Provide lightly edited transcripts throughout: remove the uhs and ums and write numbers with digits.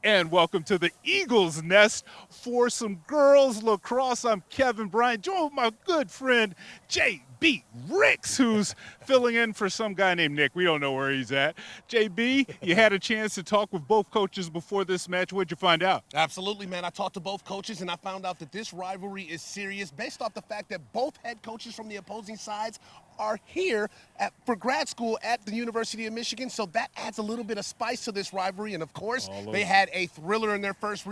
and welcome to the Eagles Nest for some girls lacrosse. I'm Kevin Bryant, joined with my good friend JB Ricks, who's filling in for some guy named Nick. We don't know where he's at. JB, you had a chance to talk with both coaches before this match. What'd you find out? Absolutely, man. I talked to both coaches, and I found out that this rivalry is serious based off the fact that both head coaches from the opposing sides are here for grad school at the University of Michigan, so that adds a little bit of spice to this rivalry. And of course, they had a thriller in their first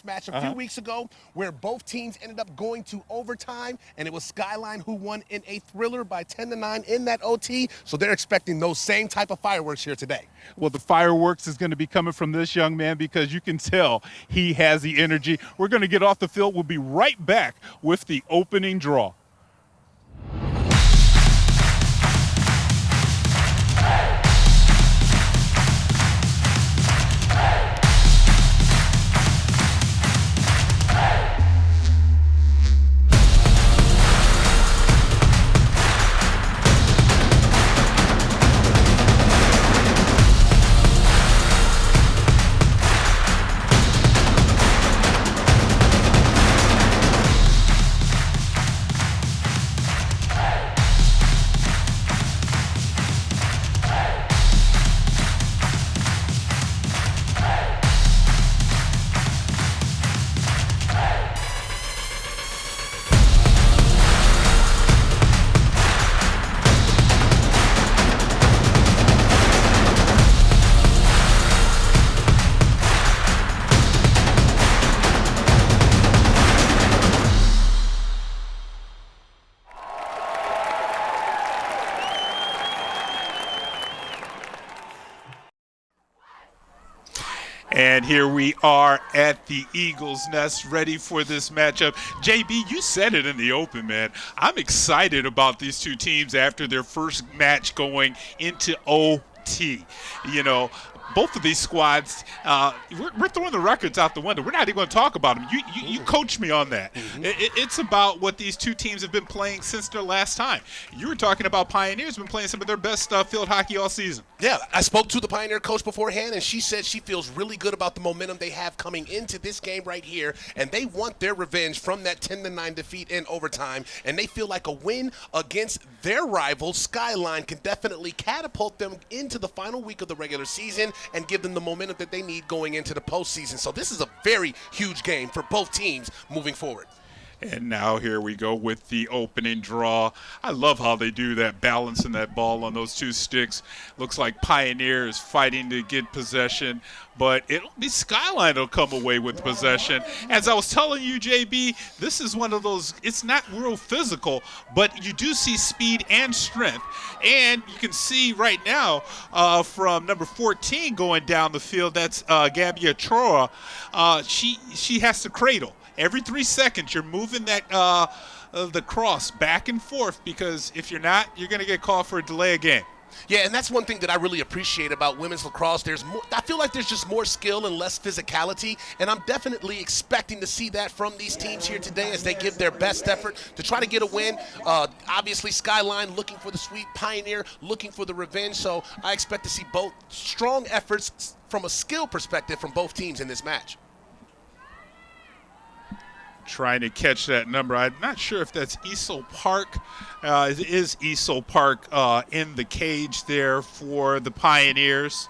match a few weeks ago, where both teams ended up going to overtime, and it was Skyline who won in a thriller by 10-9 in that OT. So they're expecting those same type of fireworks here today. Well, the fireworks is going to be coming from this young man because you can tell he has the energy. We're going to get off the field. We'll be right back with the opening draw. And here we are at the Eagles Nest, ready for this matchup. JB, you said it in the open, man. I'm excited about these two teams after their first match going into OT. You know, both of these squads, we're throwing the records out the window. We're not even going to talk about them. You coached me on that. It's about what these two teams have been playing since their last time. You were talking about Pioneers been playing some of their best field hockey all season. Yeah, I spoke to the Pioneer coach beforehand, and she said she feels really good about the momentum they have coming into this game right here, and they want their revenge from that 10-9 defeat in overtime, and they feel like a win against their rival, Skyline, can definitely catapult them into the final week of the regular season and give them the momentum that they need going into the postseason. So this is a very huge game for both teams moving forward. And now here we go with the opening draw. I love how they do that, balancing that ball on those two sticks. Looks like Pioneer is fighting to get possession, but it'll be Skyline that'll come away with possession. As I was telling you, JB, this is one of those, it's not real physical, but you do see speed and strength. And you can see right now from number 14 going down the field, that's Gabia Troa. She has to cradle. Every 3 seconds, you're moving that the cross back and forth, because if you're not, you're going to get called for a delay of game. Yeah, and that's one thing that I really appreciate about women's lacrosse. There's more, I feel like there's just more skill and less physicality, and I'm definitely expecting to see that from these teams here today as they give their best effort to try to get a win. Obviously, Skyline looking for the sweep, Pioneer looking for the revenge, so I expect to see both strong efforts from a skill perspective from both teams in this match. Trying to catch that number. I'm not sure if that's Esel Park. It is Esel Park in the cage there for the Pioneers.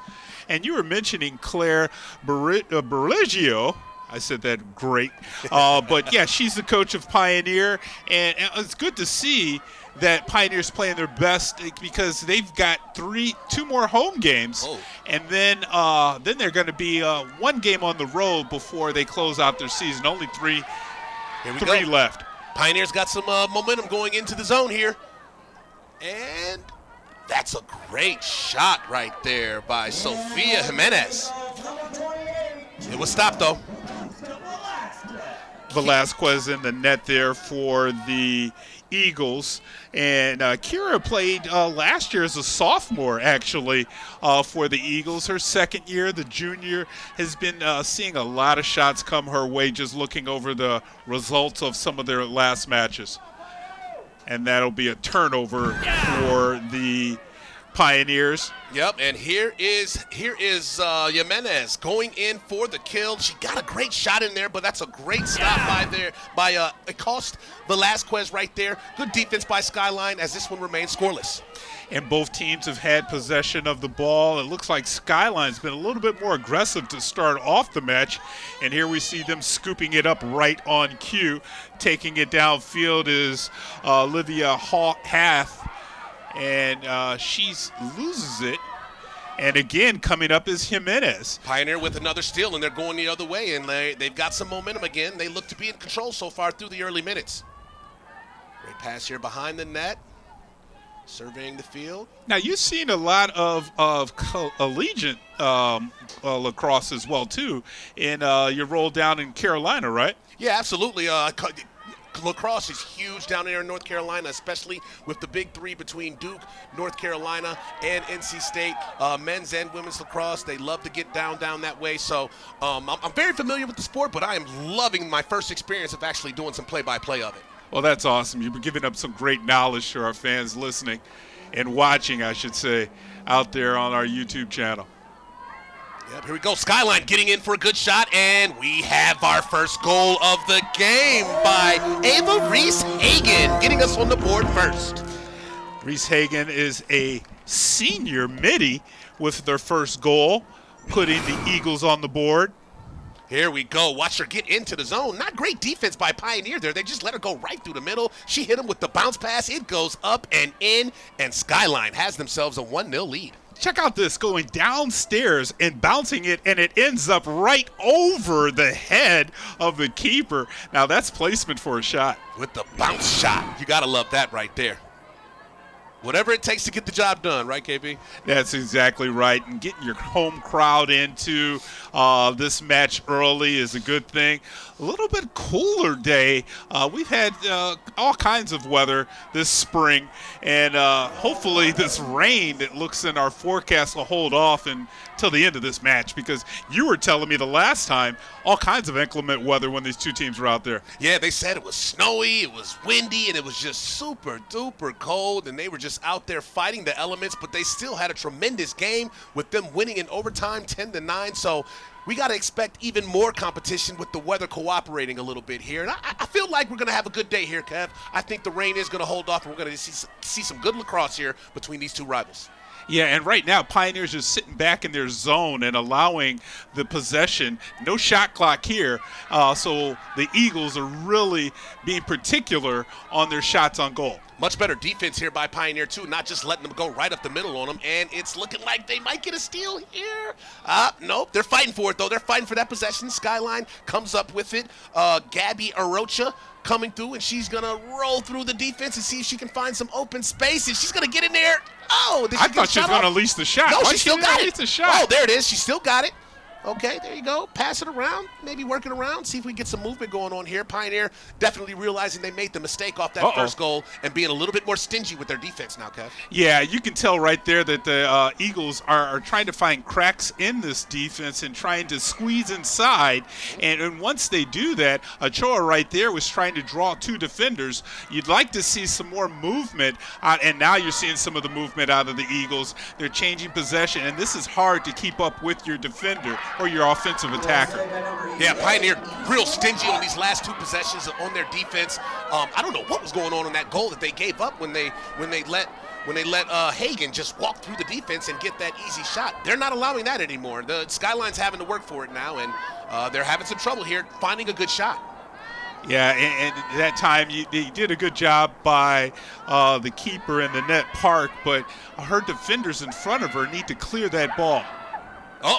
And you were mentioning Claire Berligio. I said that great. But, yeah, she's the coach of Pioneer. And it's good to see that Pioneer's playing their best, because they've got two more home games. And then they're going to be one game on the road before they close out their season. Only three left. Pioneers got some momentum going into the zone here. And that's a great shot right there by Sofia Jimenez. It was stopped, though. Velasquez in the net there for the Eagles. And Kira played last year as a sophomore, actually, for the Eagles. Her second year, the junior, has been seeing a lot of shots come her way, just looking over the results of some of their last matches. And that'll be a turnover for the Pioneers. Yep, and here is Jimenez going in for the kill. She got a great shot in there, but that's a great stop by it cost Velasquez right there. Good defense by Skyline as this one remains scoreless. And both teams have had possession of the ball. It looks like Skyline's been a little bit more aggressive to start off the match. And here we see them scooping it up right on cue. Taking it downfield is Olivia Hath, and she loses it. And again, coming up is Jimenez. Pioneer with another steal, and they're going the other way, and they've got some momentum again. They look to be in control so far through the early minutes. Great pass here behind the net. Surveying the field. Now, you've seen a lot of collegiate lacrosse as well, too, in your role down in Carolina, right? Yeah, absolutely. Lacrosse is huge down there in North Carolina, especially with the big three between Duke, North Carolina, and NC State. Men's and women's lacrosse, they love to get down that way. So I'm very familiar with the sport, but I am loving my first experience of actually doing some play-by-play of it. Well, that's awesome. You've been giving up some great knowledge to our fans listening and watching, I should say, out there on our YouTube channel. Yep, here we go. Skyline getting in for a good shot, and we have our first goal of the game by Ava Reese-Hagen, getting us on the board first. Reese-Hagen is a senior midi with their first goal, putting the Eagles on the board. Here we go. Watch her get into the zone. Not great defense by Pioneer there. They just let her go right through the middle. She hit him with the bounce pass. It goes up and in, and Skyline has themselves a 1-0 lead. Check out this, going downstairs and bouncing it, and it ends up right over the head of the keeper. Now, that's placement for a shot. With the bounce shot. You got to love that right there. Whatever it takes to get the job done, right, KB? That's exactly right. And getting your home crowd into this match early is a good thing. A little bit cooler day. We've had all kinds of weather this spring, and hopefully this rain that looks in our forecast will hold off until the end of this match, because you were telling me the last time all kinds of inclement weather when these two teams were out there. Yeah, they said it was snowy, it was windy, and it was just super duper cold, and they were just out there fighting the elements, but they still had a tremendous game with them winning in overtime 10-9. So we got to expect even more competition with the weather cooperating a little bit here. And I feel like we're going to have a good day here, Kev. I think the rain is going to hold off, and we're going to see some good lacrosse here between these two rivals. Yeah, and right now, Pioneers are sitting back in their zone and allowing the possession. No shot clock here, so the Eagles are really being particular on their shots on goal. Much better defense here by Pioneer, too, not just letting them go right up the middle on them, and it's looking like they might get a steal here. Nope, they're fighting for it, though. They're fighting for that possession. Skyline comes up with it. Gabby Arocha coming through, and she's going to roll through the defense and see if she can find some open space, and she's going to get in there. Oh, I thought she was going to lease the shot. No, she still got it. The shot? Oh, there it is. She still got it. Okay, there you go. Pass it around, maybe work it around, see if we can get some movement going on here. Pioneer definitely realizing they made the mistake off that first goal and being a little bit more stingy with their defense now, Kev. Yeah, you can tell right there that the Eagles are trying to find cracks in this defense and trying to squeeze inside. And once they do that, Ochoa right there was trying to draw two defenders. You'd like to see some more movement, and now you're seeing some of the movement out of the Eagles. They're changing possession, and this is hard to keep up with your defender or your offensive attacker. Yeah, Pioneer real stingy on these last two possessions on their defense. I don't know what was going on in that goal that they gave up when they let Hagen just walk through the defense and get that easy shot. They're not allowing that anymore. The Skyline's having to work for it now, and they're having some trouble here finding a good shot. Yeah, and that time they did a good job by the keeper in the net park, but her defenders in front of her need to clear that ball. Oh,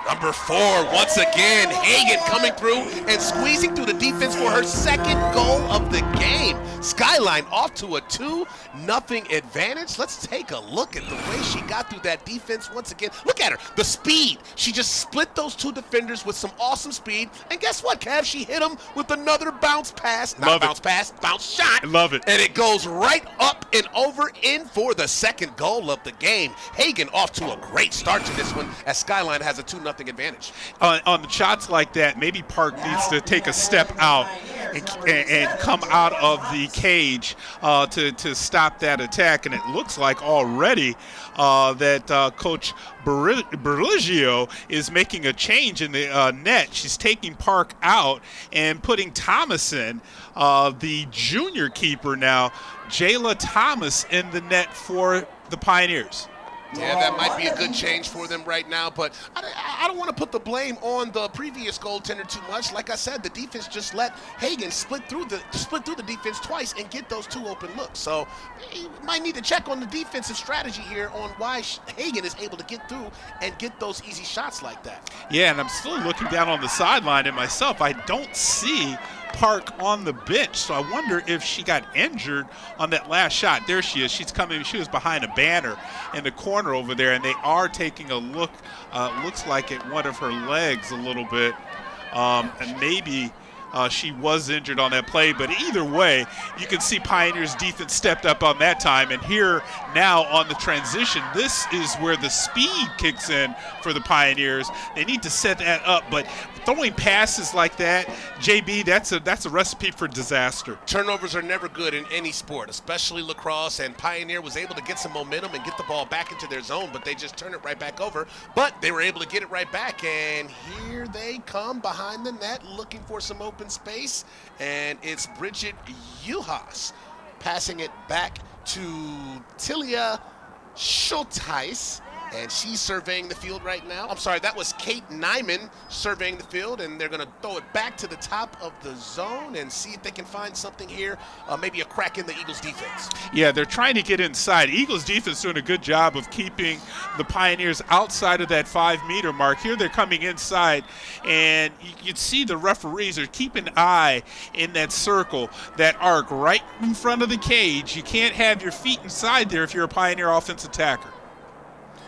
number 4, once again, Hagen coming through and squeezing through the defense for her second goal of the game. Skyline off to a 2-0 advantage. Let's take a look at the way she got through that defense once again. Look at her, the speed. She just split those two defenders with some awesome speed. And guess what, Kev? She hit them with another bounce pass. Not bounce pass, bounce shot. I love it. And it goes right up and over in for the second goal of the game. Hagen off to a great start to this one as Skyline has a 2-0 advantage. On the shots like that, maybe Park needs to take a step out and come out of the cage to stop that attack. And it looks like already that Coach Berligio is making a change in the net. She's taking Park out and putting Thomas in, the junior keeper now, Jayla Thomas, in the net for the Pioneers. Yeah, that might be a good change for them right now, but I don't want to put the blame on the previous goaltender too much. Like I said, the defense just let Hagan split through the defense twice and get those 2 open looks. So you might need to check on the defensive strategy here on why Hagan is able to get through and get those easy shots like that. Yeah, and I'm still looking down on the sideline and myself. I don't see Park on the bench, so I wonder if she got injured on that last shot. There she is. She's coming. She was behind a banner in the corner over there, and they are taking a look. Looks like at one of her legs a little bit, and maybe she was injured on that play. But either way, you can see Pioneers defense stepped up on that time. And here now on the transition, this is where the speed kicks in for the Pioneers. They need to set that up, but throwing passes like that, JB, that's a recipe for disaster. Turnovers are never good in any sport, especially lacrosse, and Pioneer was able to get some momentum and get the ball back into their zone, but they just turn it right back over. But they were able to get it right back, and here they come behind the net looking for some open space, and it's Bridget Juhas passing it back to Tilia Schulteis. And she's surveying the field right now. I'm sorry, that was Kate Nyman surveying the field, and they're going to throw it back to the top of the zone and see if they can find something here, maybe a crack in the Eagles defense. Yeah, they're trying to get inside. Eagles defense doing a good job of keeping the Pioneers outside of that 5-meter mark. Here they're coming inside, and you can see the referees are keeping an eye in that circle, that arc right in front of the cage. You can't have your feet inside there if you're a Pioneer offense attacker.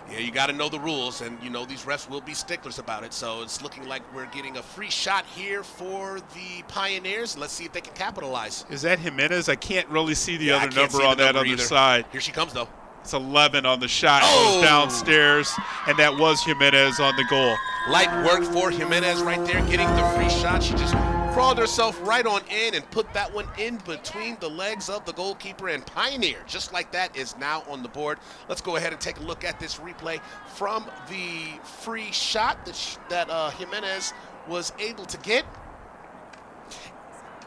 Yeah, you got to know the rules, and you know these refs will be sticklers about it. So it's looking like we're getting a free shot here for the Pioneers. Let's see if they can capitalize. Is that Jimenez? I can't really see the other number on that other side. Here she comes, though. It's 11 on the shot. Goes downstairs, and that was Jimenez on the goal. Light work for Jimenez right there, getting the free shot. She just crawled herself right on in and put that one in between the legs of the goalkeeper, and Pioneer, just like that, is now on the board. Let's go ahead and take a look at this replay from the free shot that Jimenez was able to get.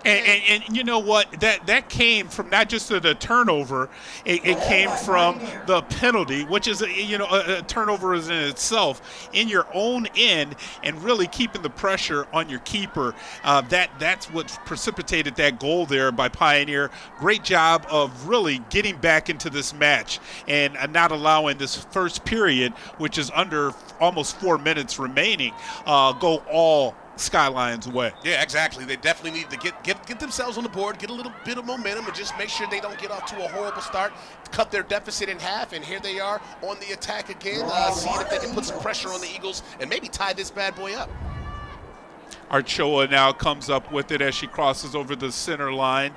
And you know what? That came from not just the turnover. It came from the penalty, which is a turnover is in itself in your own end, and really keeping the pressure on your keeper. That's what precipitated that goal there by Pioneer. Great job of really getting back into this match and not allowing this first period, which is under almost 4 minutes remaining, go all Skyline's way. Yeah, exactly. They definitely need to get themselves on the board, get a little bit of momentum, and just make sure they don't get off to a horrible start, cut their deficit in half, and here they are on the attack again, seeing if they can put some pressure on the Eagles and maybe tie this bad boy up. Archoa now comes up with it as she crosses over the center line,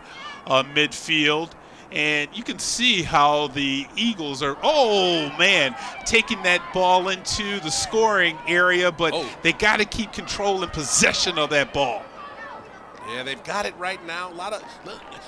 midfield. And you can see how the Eagles are, taking that ball into the scoring area, but they got to keep control and possession of that ball. Yeah, they've got it right now.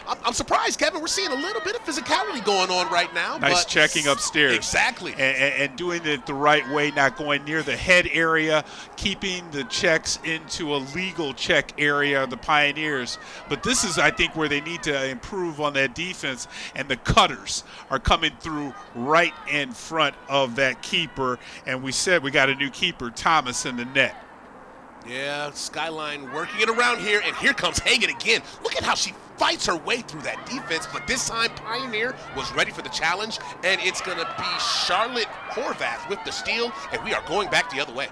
I'm surprised, Kevin. We're seeing a little bit of physicality going on right now. Nice checking upstairs. Exactly. And doing it the right way, not going near the head area, keeping the checks into a legal check area, the Pioneers. But this is, I think, where they need to improve on that defense, and the cutters are coming through right in front of that keeper. And we said we got a new keeper, Thomas, in the net. Yeah, Skyline working it around here, and here comes Hagan again. Look at how she fights her way through that defense, but this time Pioneer was ready for the challenge, and it's going to be Charlotte Horvath with the steal, and we are going back the other way.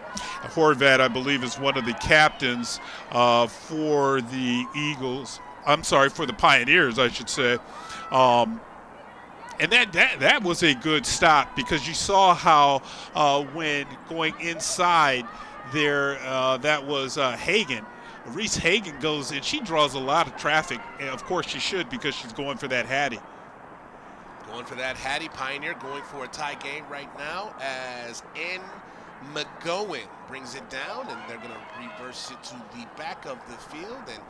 Horvath, I believe, is one of the captains for the Eagles. I'm sorry, for the Pioneers, I should say. And that was a good stop, because you saw how when going inside there, that was Hagan. Reese Hagan goes, and she draws a lot of traffic. And of course she should, because she's going for that Hattie. Going for that Hattie. Pioneer going for a tie game right now as N. McGowan brings it down, and they're going to reverse it to the back of the field. And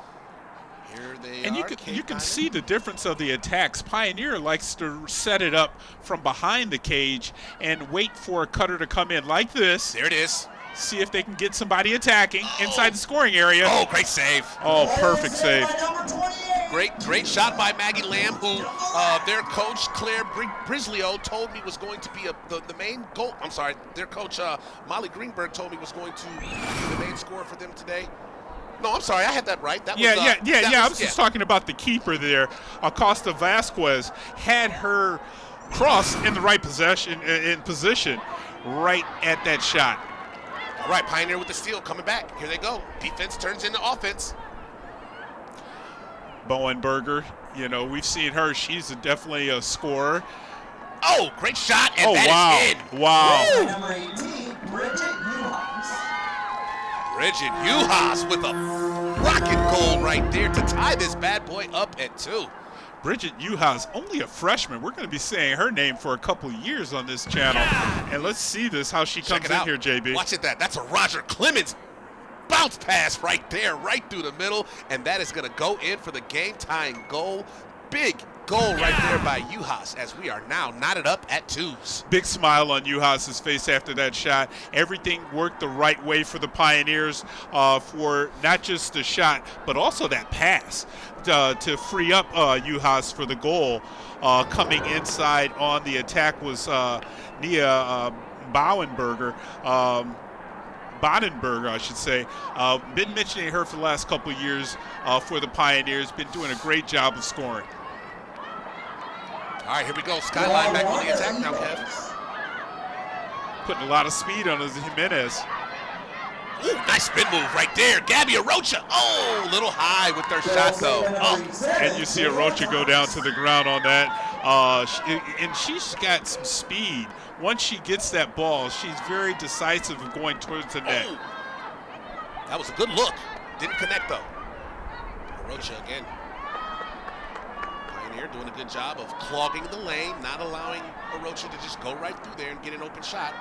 Here they And are. you can see the difference of the attacks. Pioneer likes to set it up from behind the cage and wait for a cutter to come in like this. There it is. See if they can get somebody attacking inside the scoring area. Oh, great save. Oh, perfect save. Great shot by Maggie Lamb, who their coach, Claire Brislio, told me was going to be the main goal. I'm sorry, their coach, Molly Greenberg, told me was going to be the main scorer for them today. No, I'm sorry, I had that right. That was, I was just talking about the keeper there. Acosta Vasquez had her cross in the right position right at that shot. All right, Pioneer with the steal, coming back. Here they go. Defense turns into offense. Bowenberger, we've seen her. She's definitely a scorer. Oh, great shot, and that is in. Wow. Number 18, Bridget Uhas. Bridget Uhas with a rocket goal right there to tie this bad boy up at 2. Bridget Uhas, only a freshman. We're going to be saying her name for a couple of years on this channel. And let's see how she comes in here, JB. Watch it. That's a Roger Clemens bounce pass right there, right through the middle. And that is going to go in for the game-tying goal. Big goal right there by Uhas as we are now knotted up at 2s. Big smile on Uhas' face after that shot. Everything worked the right way for the Pioneers for not just the shot, but also that pass to free up Uhas for the goal. Coming inside on the attack was Nia Bodenberger, I should say. Been mentioning her for the last couple of years for the Pioneers. Been doing a great job of scoring. All right, here we go. Skyline back on the attack now, Kev. Putting a lot of speed on Jimenez. Ooh, nice spin move right there. Gabby Arocha. Oh, a little high with their shot, though. Oh. And you see Arocha go down to the ground on that. And she's got some speed. Once she gets that ball, she's very decisive of going towards the net. Oh. That was a good look. Didn't connect, though. Arocha again. Pioneer doing a good job of clogging the lane, not allowing Arocha to just go right through there and get an open shot.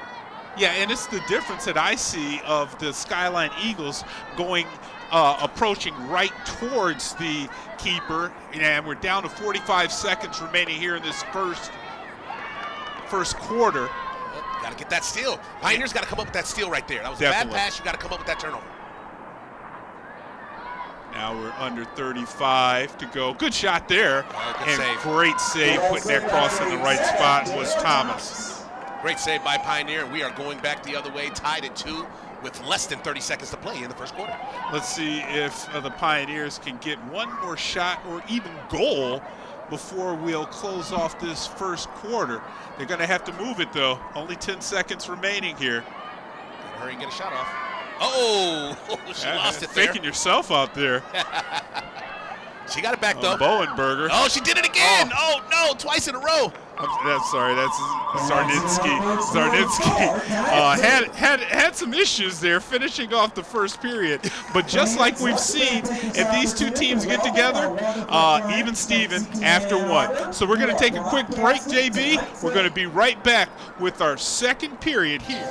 Yeah, and it's the difference that I see of the Skyline Eagles approaching right towards the keeper, and we're down to 45 seconds remaining here in this first quarter. Oh, got to get that steal. Pioneers got to come up with that steal right there. That was a bad pass. You got to come up with that turnover. Now we're under 35 to go. Good shot there. Oh, good and save. Great save, putting that cross in the right spot was Thomas. Great save by Pioneer. We are going back the other way, tied at 2 with less than 30 seconds to play in the first quarter. Let's see if the Pioneers can get one more shot or even goal before we'll close off this first quarter. They're going to have to move it, though. Only 10 seconds remaining here. Gotta hurry and get a shot off. Oh, she lost it there. Faking yourself out there. She got it back, though. Bowenberger. Oh, she did it again. Oh, no, twice in a row. That's Zarnitsky. Had some issues there finishing off the first period, but just like we've seen, if these two teams get together, even Steven after one. So we're going to take a quick break, JB. We're going to be right back with our second period here.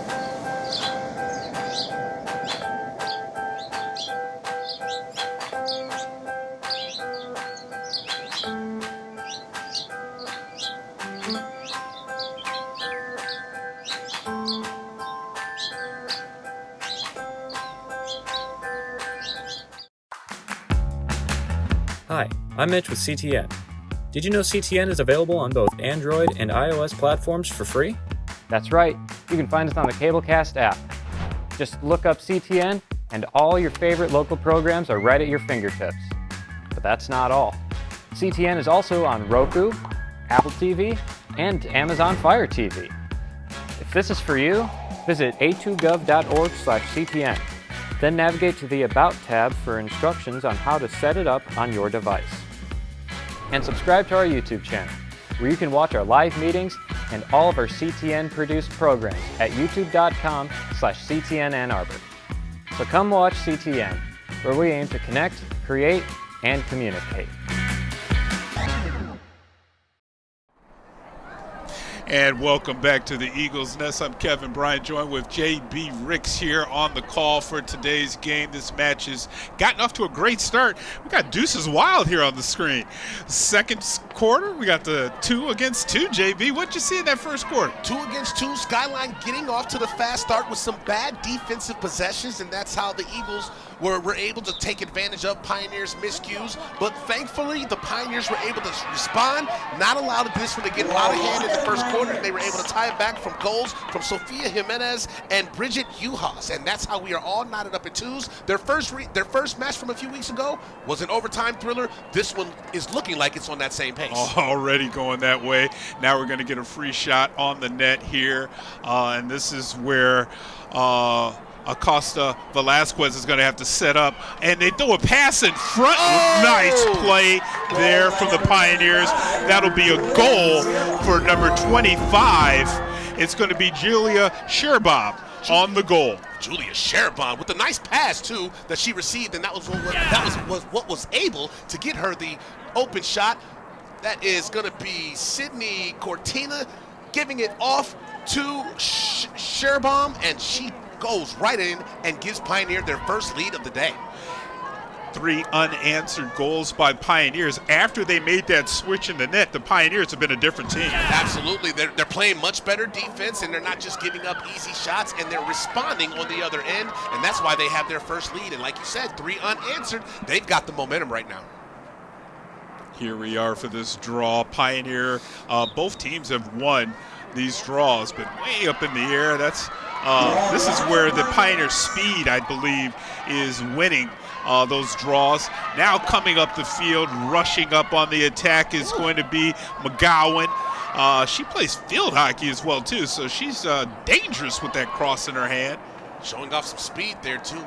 Hi, I'm Mitch with CTN. Did you know CTN is available on both Android and iOS platforms for free? That's right, you can find us on the Cablecast app. Just look up CTN and all your favorite local programs are right at your fingertips. But that's not all. CTN is also on Roku, Apple TV, and Amazon Fire TV. If this is for you, visit a2gov.org/CTN. Then navigate to the About tab for instructions on how to set it up on your device. And subscribe to our YouTube channel, where you can watch our live meetings and all of our CTN-produced programs at youtube.com/CTN Ann Arbor. So come watch CTN, where we aim to connect, create, and communicate. And welcome back to the Eagles Nest. I'm Kevin Bryant, joined with J.B. Ricks here on the call for today's game. This match has gotten off to a great start. We got Deuces Wild here on the screen. Second quarter, we got the 2 against 2. J.B., what'd you see in that first quarter? 2 against 2. Skyline getting off to the fast start with some bad defensive possessions, and that's how the Eagles were able to take advantage of Pioneers' miscues. But thankfully, the Pioneers were able to respond, not allow this one to get out of hand in the first quarter, and they were able to tie it back from goals from Sofia Jimenez and Bridget Uhas. And that's how we are all knotted up in 2s. Their first match from a few weeks ago was an overtime thriller. This one is looking like it's on that same pace. Already going that way. Now we're going to get a free shot on the net here. And this is where Acosta Velasquez is going to have to set up, and they throw a pass in front. Nice play there from the Pioneers. That'll be a goal for number 25. It's going to be Julia Sherbob on the goal. Julia Sherbob with a nice pass too that she received, and that was what was able to get her the open shot. That is going to be Sydney Cortina giving it off to Sherbob, and she goes right in and gives Pioneer their first lead of the day. 3 unanswered goals by Pioneers. After they made that switch in the net, the Pioneers have been a different team. Absolutely. They're playing much better defense, and they're not just giving up easy shots, and they're responding on the other end, and that's why they have their first lead. And like you said, 3 unanswered. They've got the momentum right now. Here we are for this draw. Pioneer, both teams have won these draws, but way up in the air. This is where the Pioneer speed, I believe, is winning those draws. Now coming up the field, rushing up on the attack is going to be McGowan. She plays field hockey as well, too, so she's dangerous with that cross in her hand. Showing off some speed there, too.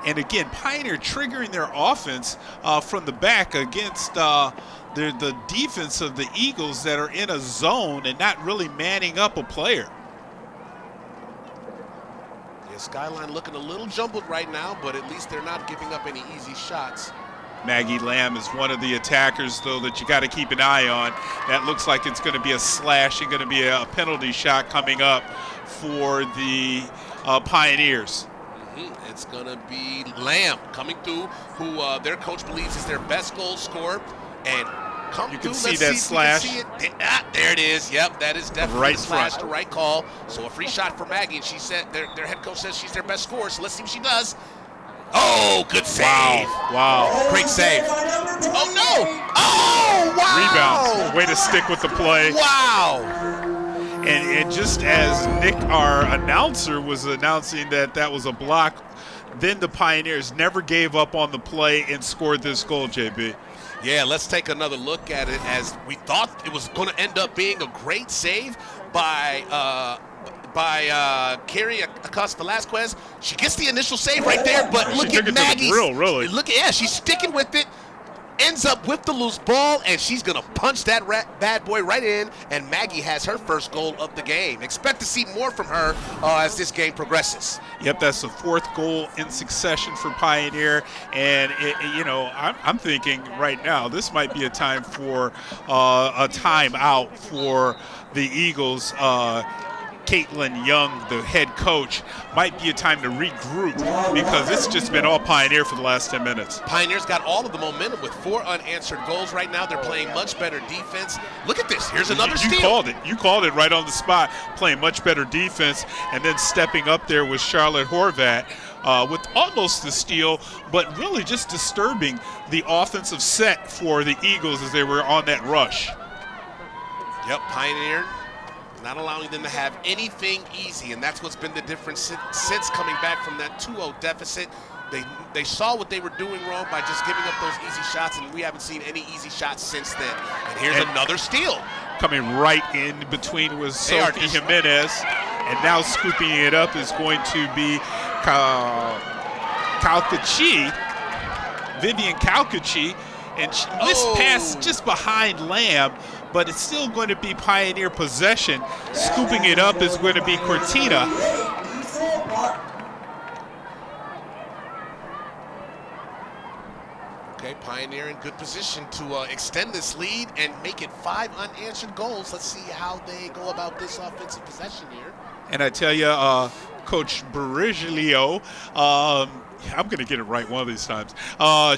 And again, Pioneer triggering their offense from the back against the defense of the Eagles that are in a zone and not really manning up a player. Skyline looking a little jumbled right now, but at least they're not giving up any easy shots. Maggie Lamb is one of the attackers, though, that you got to keep an eye on. That looks like it's going to be a slash and going to be a penalty shot coming up for the Pioneers. It's going to be Lamb coming through, who their coach believes is their best goal scorer. And you can see that slash. There it is. Yep, that is definitely right the slash, front. the right call. So a free shot for Maggie, and she said their head coach says she's their best scorer. So let's see what she does. Oh, good save! Wow! Great save! Oh no! Oh wow! Rebound. Way to stick with the play. Wow! And just as Nick, our announcer, was announcing that was a block, then the Pioneers never gave up on the play and scored this goal, JB. Yeah, let's take another look at it, as we thought it was going to end up being a great save by Carrie Acosta Velasquez. She gets the initial save right there, but look at Maggie. Really. She's sticking with it. Ends up with the loose ball, and she's going to punch that bad boy right in, and Maggie has her first goal of the game. Expect to see more from her as this game progresses. Yep, that's the 4th goal in succession for Pioneer, and I'm thinking right now this might be a time for a timeout for the Eagles. Caitlin Young, the head coach, might be a time to regroup because it's just been all Pioneer for the last 10 minutes. Pioneer's got all of the momentum with 4 unanswered goals right now. They're playing much better defense. Look at this. Here's another steal. You called it right on the spot, playing much better defense, and then stepping up there with Charlotte Horvat with almost the steal, but really just disturbing the offensive set for the Eagles as they were on that rush. Yep, Pioneer not allowing them to have anything easy, and that's what's been the difference since coming back from that 2-0 deficit. They saw what they were doing wrong by just giving up those easy shots, and we haven't seen any easy shots since then. And here's another steal. Coming right in between was Sophie Jimenez, and now scooping it up is going to be Vivian Calcachi, and this pass just behind Lamb, but it's still going to be Pioneer possession. Scooping it up is going to be Cortina. Okay, Pioneer in good position to extend this lead and make it 5 unanswered goals. Let's see how they go about this offensive possession here. And I tell you, Coach Bariglio, I'm going to get it right one of these times.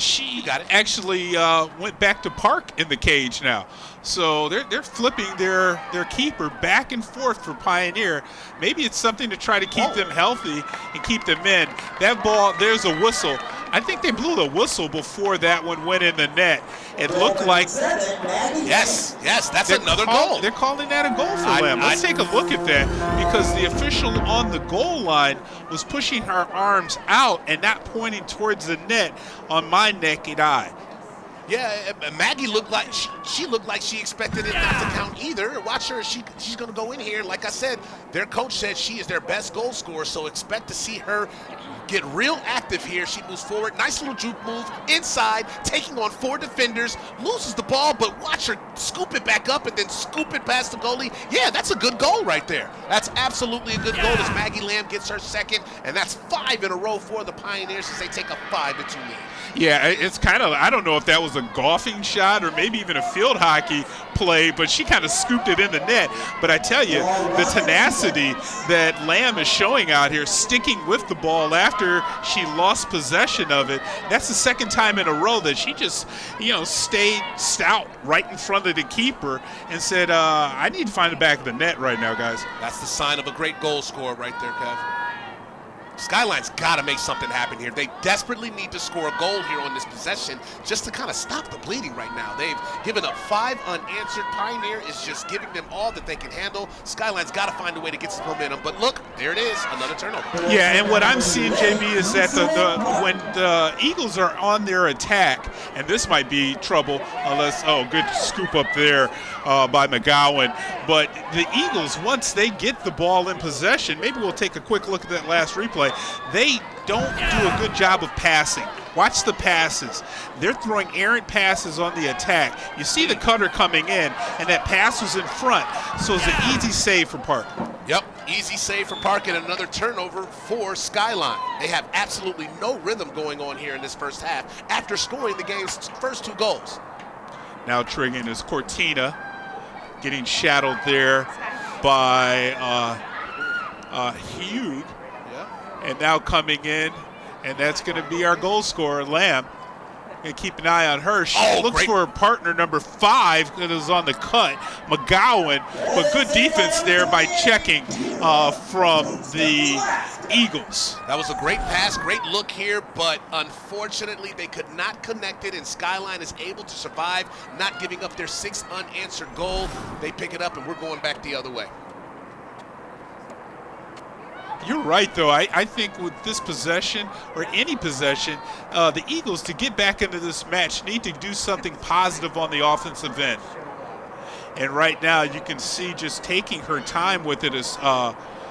She actually went back to park in the cage now. So they're flipping their keeper back and forth for Pioneer. Maybe it's something to try to keep them healthy and keep them in. That ball, there's a whistle. I think they blew the whistle before that one went in the net. It looked like yes, that's another goal. They're calling that a goal for them. Let's take a look at that, because the official on the goal line was pushing her arms out and not pointing towards the net on my naked eye. Yeah, Maggie looked like she looked like she expected it not to count either. Watch her; she's going to go in here. Like I said, their coach said she is their best goal scorer, so expect to see her get real active here. She moves forward, nice little juke move inside, taking on 4 defenders, loses the ball, but watch her scoop it back up and then scoop it past the goalie. Yeah, that's a good goal right there. That's absolutely a good goal as Maggie Lamb gets her second, and that's 5 in a row for the Pioneers as they take a 5-2 lead. Yeah, it's kind of, I don't know if that was a golfing shot or maybe even a field hockey play, but she kind of scooped it in the net. But I tell you, the tenacity that Lamb is showing out here, sticking with the ball after she lost possession of it, that's the second time in a row that she just, stayed stout right in front of the keeper and said, I need to find the back of the net right now, guys. That's the sign of a great goal scorer right there, Kev. Skyline's got to make something happen here. They desperately need to score a goal here on this possession just to kind of stop the bleeding right now. They've given up 5 unanswered. Pioneer is just giving them all that they can handle. Skyline's got to find a way to get some momentum. But look, there it is, another turnover. Yeah, and what I'm seeing, JB, is that when the Eagles are on their attack, and this might be trouble unless, good scoop up there by McGowan. But the Eagles, once they get the ball in possession, maybe we'll take a quick look at that last replay, they don't do a good job of passing. Watch the passes. They're throwing errant passes on the attack. You see the cutter coming in, and that pass was in front, so it's an easy save for Park. Yep, easy save for Park and another turnover for Skyline. They have absolutely no rhythm going on here in this first half after scoring the game's first 2 goals. Now triggering is Cortina, getting shadowed there by Hugh. And now coming in, and that's going to be our goal scorer, Lamb. And keep an eye on her. She looks for her partner, number 5, that is on the cut, McGowan. But good defense there by checking from the Eagles. That was a great pass, great look here, but unfortunately they could not connect it, and Skyline is able to survive, not giving up their 6th unanswered goal. They pick it up, and we're going back the other way. You're right, though. I think with this possession, or any possession, the Eagles, to get back into this match, need to do something positive on the offensive end. And right now, you can see just taking her time with it is Acosta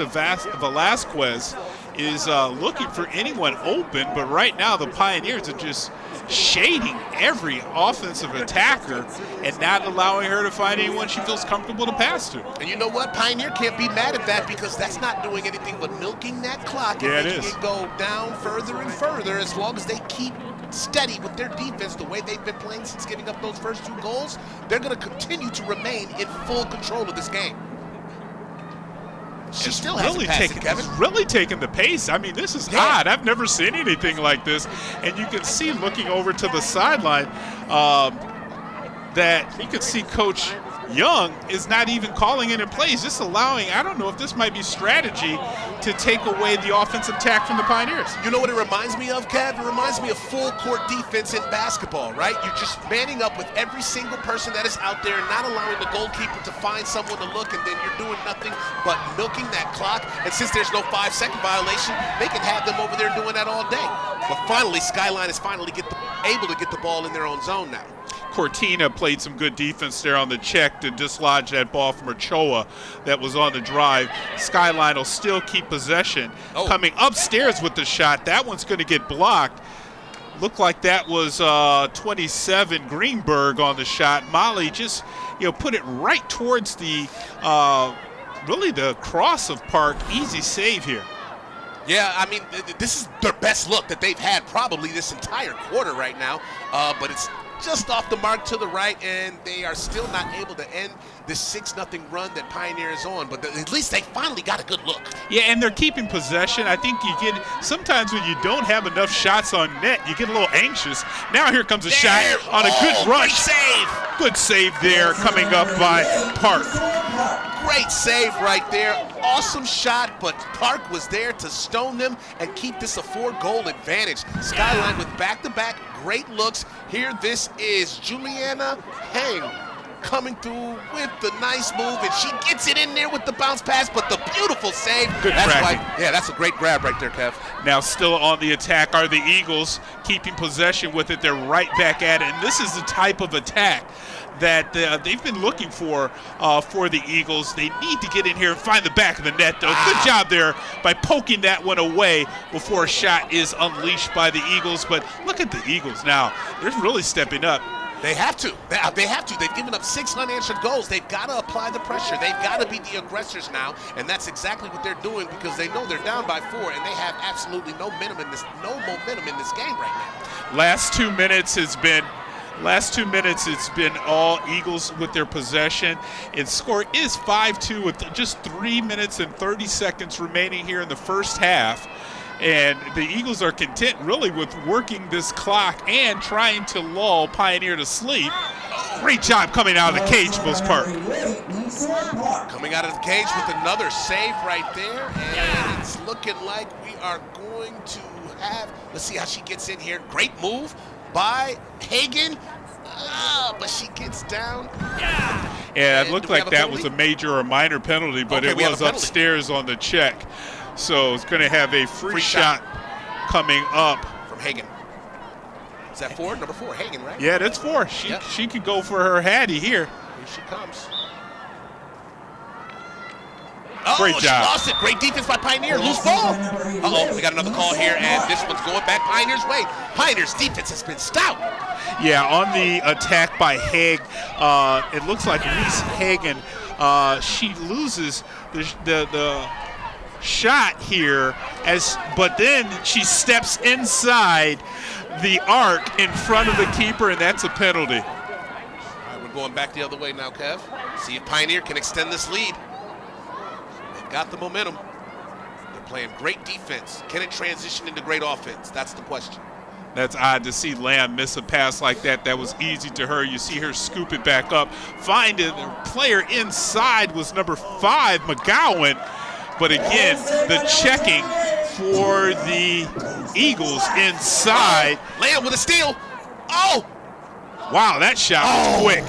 Velasquez is looking for anyone open, but right now the Pioneers are just shading every offensive attacker and not allowing her to find anyone she feels comfortable to pass to. And you know what? Pioneer can't be mad at that because that's not doing anything but milking that clock and making it go down further and further as long as they keep steady with their defense the way they've been playing since giving up those first 2 goals. They're going to continue to remain in full control of this game. She still hasn't passed it, Kevin. It's really taking the pace. I mean, this is odd. I've never seen anything like this. And you can see, looking over to the sideline, that you can see Coach Young is not even calling it in plays, just allowing, I don't know if this might be strategy to take away the offensive attack from the Pioneers. You know what it reminds me of, Kev? It reminds me of full court defense in basketball, right? You're just manning up with every single person that is out there, not allowing the goalkeeper to find someone to look, and then you're doing nothing but milking that clock. And since there's no 5-second violation, they can have them over there doing that all day. But finally, Skyline is able to get the ball in their own zone now. Cortina played some good defense there on the check to dislodge that ball from Ochoa that was on the drive. Skyline will still keep possession. Coming upstairs with the shot, that one's going to get blocked. Looked like that was 27 Greenberg on the shot. Molly just put it right towards the really the cross of Park. Easy save here. Yeah, I mean, this is their best look that they've had probably this entire quarter right now, but it's just off the mark to the right, and they are still not able to end this 6-0 run that Pioneer is on, but at least they finally got a good look. Yeah, and they're keeping possession. I think you get, sometimes when you don't have enough shots on net, you get a little anxious. Now here comes a shot on a good rush. Great save. Good save there coming up by Park. Great save right there. Awesome shot, but Park was there to stone them and keep this a 4-goal advantage. Skyline with back-to-back great looks. Here this is Juliana Hang coming through with the nice move, and she gets it in there with the bounce pass, but the beautiful save. Good tracking. Yeah, that's a great grab right there, Kev. Now still on the attack are the Eagles, keeping possession with it. They're right back at it, and this is the type of attack that they've been looking for the Eagles. They need to get in here and find the back of the net, though. Good job there by poking that one away before a shot is unleashed by the Eagles. But look at the Eagles now. They're really stepping up. They have to. They have to. They've given up 6 unanswered goals. They've got to apply the pressure. They've got to be the aggressors now, and that's exactly what they're doing because they know they're down by 4, and they have absolutely no momentum in this game right now. Last 2 minutes it's been all Eagles with their possession. Its score is 5-2 with just 3 minutes and 30 seconds remaining here in the first half. And the Eagles are content really with working this clock and trying to lull Pioneer to sleep. Great job coming out of the cage, Most Park. Coming out of the cage with another save right there. And it's looking like we are going to have, let's see how she gets in here. Great move by Hagen. But she gets down. Yeah, it looked like that was a major or minor penalty, but it was upstairs on the check. So it's going to have a free shot coming up. From Hagen. Is that 4? Number 4, Hagen, right? Yeah, that's 4. She could go for her Hattie here. Here she comes. Great job. She lost it. Great defense by Pioneer. Loose ball. We got another call here, and this one's going back Pioneer's way. Pioneer's defense has been stout. Yeah, on the attack by Haig, it looks like Reese Hagen, she loses the shot here, but then she steps inside the arc in front of the keeper, and that's a penalty. All right, we're going back the other way now, Kev. See if Pioneer can extend this lead. They've got the momentum. They're playing great defense. Can it transition into great offense? That's the question. That's odd to see Lamb miss a pass like that. That was easy to her. You see her scoop it back up. Find it. The player inside was number 5, McGowan. But again, the checking for the Eagles inside. Lamb with a steal. Oh! Wow, that shot was quick.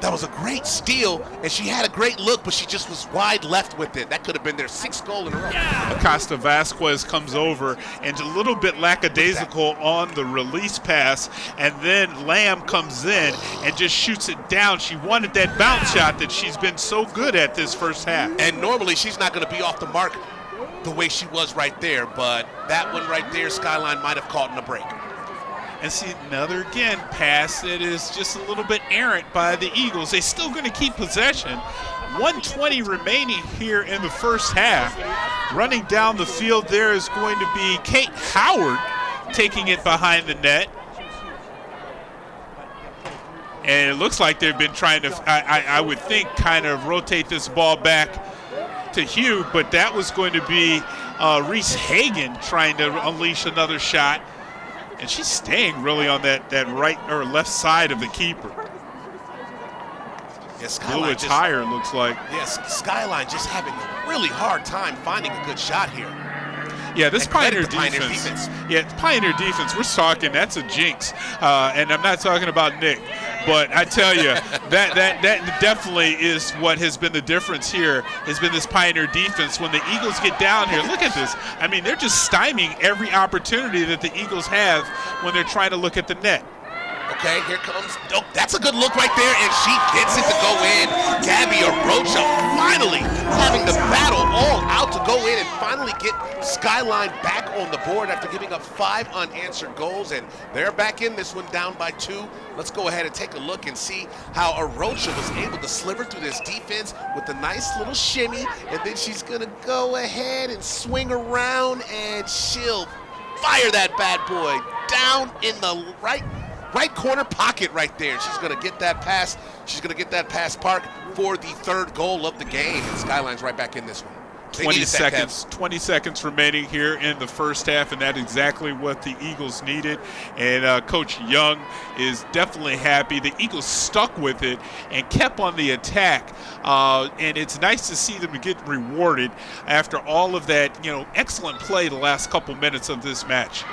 That was a great steal, and she had a great look, but she just was wide left with it. That could have been their 6th goal in a row. Acosta Vasquez comes over and a little bit lackadaisical on the release pass, and then Lamb comes in and just shoots it down. She wanted that bounce shot that she's been so good at this first half. And normally she's not going to be off the mark the way she was right there, but that one right there, Skyline might have caught in a break. And see another, again, pass that is just a little bit errant by the Eagles. They're still going to keep possession. 1:20 remaining here in the first half. Running down the field there is going to be Kate Howard taking it behind the net. And it looks like they've been trying to, I would think, kind of rotate this ball back to Hugh, but that was going to be Reese Hagen trying to unleash another shot. And she's staying really on that right or left side of the keeper. Yes, Blue attire looks like. Yes, Skyline just having a really hard time finding a good shot here. Yeah, this Pioneer defense. Yeah, Pioneer defense, we're talking, that's a jinx. And I'm not talking about Nick. But I tell you, that definitely is what has been the difference here, has been this Pioneer defense. When the Eagles get down here, look at this. I mean, they're just stymieing every opportunity that the Eagles have when they're trying to look at the net. Okay, here comes, oh, that's a good look right there, and she gets it to go in. Gabby Arocha finally having the battle all out to go in and finally get Skyline back on the board after giving up 5 unanswered goals, and they're back in this one down by 2. Let's go ahead and take a look and see how Arocha was able to sliver through this defense with a nice little shimmy, and then she's gonna go ahead and swing around, and she'll fire that bad boy down in the right corner pocket right there. She's going to get that pass. She's going to get that pass Park for the 3rd goal of the game. And Skyline's right back in this one. 20 seconds remaining here in the first half, and that's exactly what the Eagles needed. And Coach Young is definitely happy. The Eagles stuck with it and kept on the attack. And it's nice to see them get rewarded after all of that, excellent play the last couple minutes of this match.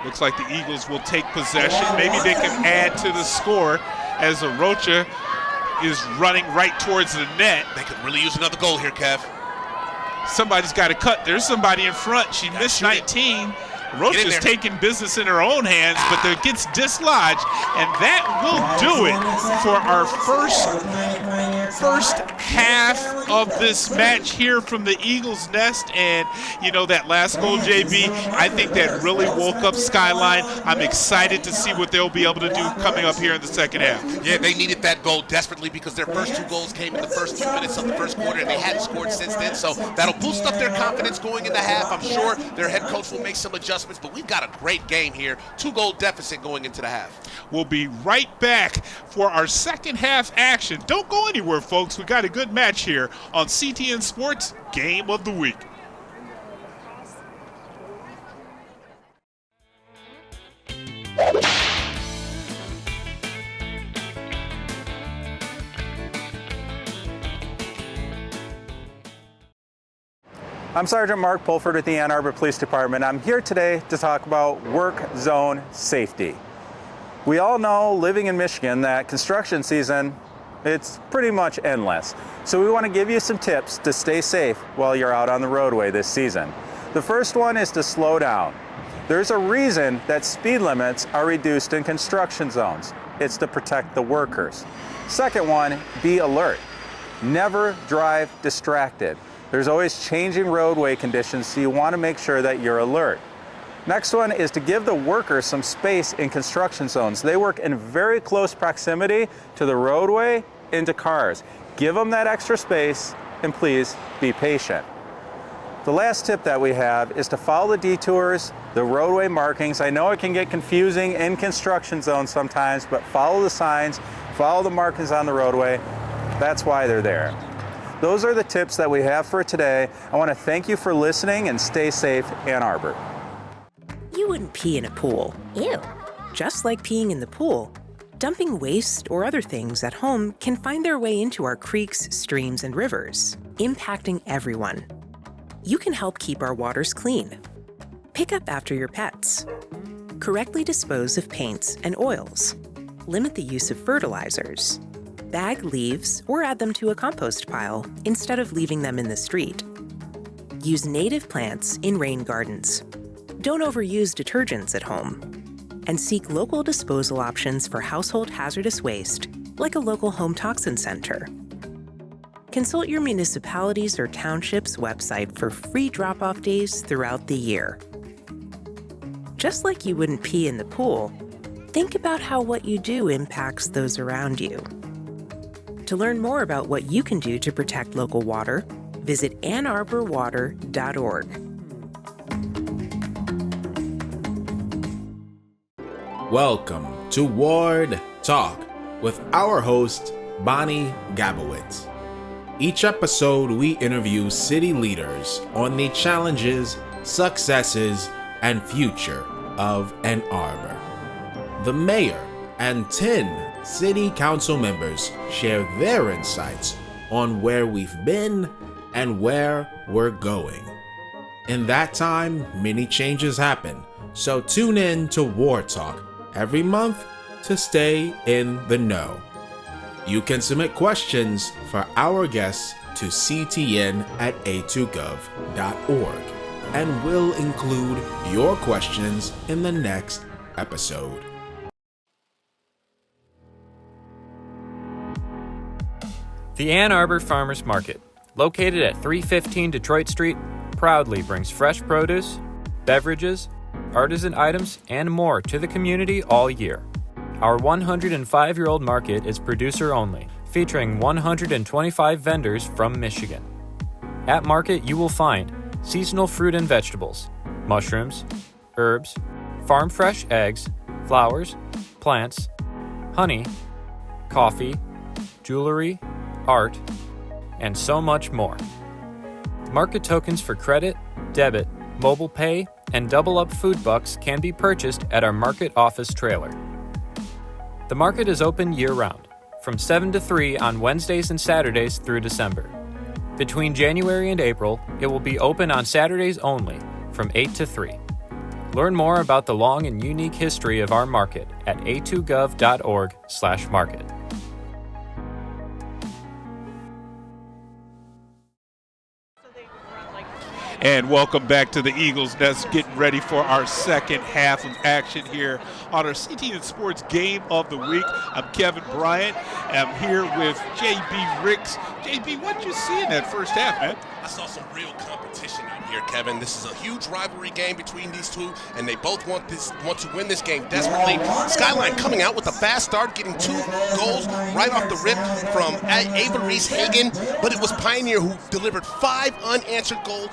Looks like the Eagles will take possession. Maybe they can add to the score as Arocha is running right towards the net. They could really use another goal here, Kev. Somebody's got to cut. There's somebody in front. She missed 19. Rocha's taking business in her own hands, but it gets dislodged, and that will do it for our first half of this match here from the Eagles' nest. And that last goal, JB, I think that really woke up Skyline. I'm excited to see what they'll be able to do coming up here in the second half. Yeah, they needed that goal desperately because their first 2 goals came in the first 2 minutes of the first quarter, and they hadn't scored since then. So that'll boost up their confidence going into half. I'm sure their head coach will make some adjustments, but we've got a great game here. 2-goal deficit going into the half. We'll be right back for our second half action. Don't go anywhere, folks. We got a good match here on CTN Sports Game of the Week. I'm Sergeant Mark Pulford with the Ann Arbor Police Department. I'm here today to talk about work zone safety. We all know, living in Michigan, that construction season, it's pretty much endless. So we want to give you some tips to stay safe while you're out on the roadway this season. The first one is to slow down. There's a reason that speed limits are reduced in construction zones. It's to protect the workers. Second one, be alert. Never drive distracted. There's always changing roadway conditions, so you want to make sure that you're alert. Next one is to give the workers some space in construction zones. They work in very close proximity to the roadway and to cars. Give them that extra space, and please be patient. The last tip that we have is to follow the detours, the roadway markings. I know it can get confusing in construction zones sometimes, but follow the signs, follow the markings on the roadway. That's why they're there. Those are the tips that we have for today. I want to thank you for listening, and stay safe, Ann Arbor. You wouldn't pee in a pool. Ew. Just like peeing in the pool, dumping waste or other things at home can find their way into our creeks, streams, and rivers, impacting everyone. You can help keep our waters clean. Pick up after your pets. Correctly dispose of paints and oils. Limit the use of fertilizers. Bag leaves or add them to a compost pile instead of leaving them in the street. Use native plants in rain gardens. Don't overuse detergents at home. And seek local disposal options for household hazardous waste, like a local home toxin center. Consult your municipality's or township's website for free drop-off days throughout the year. Just like you wouldn't pee in the pool, think about how what you do impacts those around you. To learn more about what you can do to protect local water, visit AnnArborWater.org. Welcome to Ward Talk with our host, Bonnie Gabowitz. Each episode, we interview city leaders on the challenges, successes, and future of Ann Arbor. The mayor and 10 city council members share their insights on where we've been and where we're going. In that time, many changes happen, so tune in to War Talk every month to stay in the know. You can submit questions for our guests to ctn@a2gov.org, and we'll include your questions in the next episode. The Ann Arbor Farmers Market, located at 315 Detroit Street, proudly brings fresh produce, beverages, artisan items, and more to the community all year. Our 105-year-old market is producer only, featuring 125 vendors from Michigan. At market, you will find seasonal fruit and vegetables, mushrooms, herbs, farm fresh eggs, flowers, plants, honey, coffee, jewelry, art, and so much more. Market tokens for credit, debit, mobile pay, and double up food bucks can be purchased at our market office trailer. The market is open year-round, from 7 to 3 on Wednesdays and Saturdays through December. Between January and April, it will be open on Saturdays only, from 8 to 3. Learn more about the long and unique history of our market at a2gov.org/market. And welcome back to the Eagles Nest, getting ready for our second half of action here on our CTN Sports Game of the Week. I'm Kevin Bryant. I'm here with JB Ricks. JB, what did you see in that first half, man? I saw some real competition out here, Kevin. This is a huge rivalry game between these two, and they both want to win this game desperately. Skyline coming out with a fast start, getting 2 goals right off the rip from Ava Reese-Hagen, but it was Pioneer who delivered 5 unanswered goals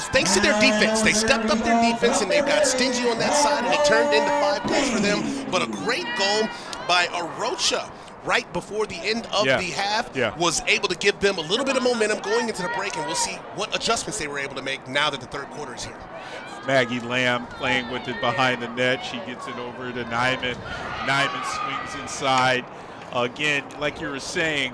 thanks to their defense. They stepped up their defense, and they got stingy on that side, and it turned into 5 goals for them. But a great goal by Arocha right before the end of the half was able to give them a little bit of momentum going into the break, and we'll see what adjustments they were able to make now that the third quarter is here. Maggie Lamb playing with it behind the net. She gets it over to Nyman. Nyman swings inside. Again, like you were saying,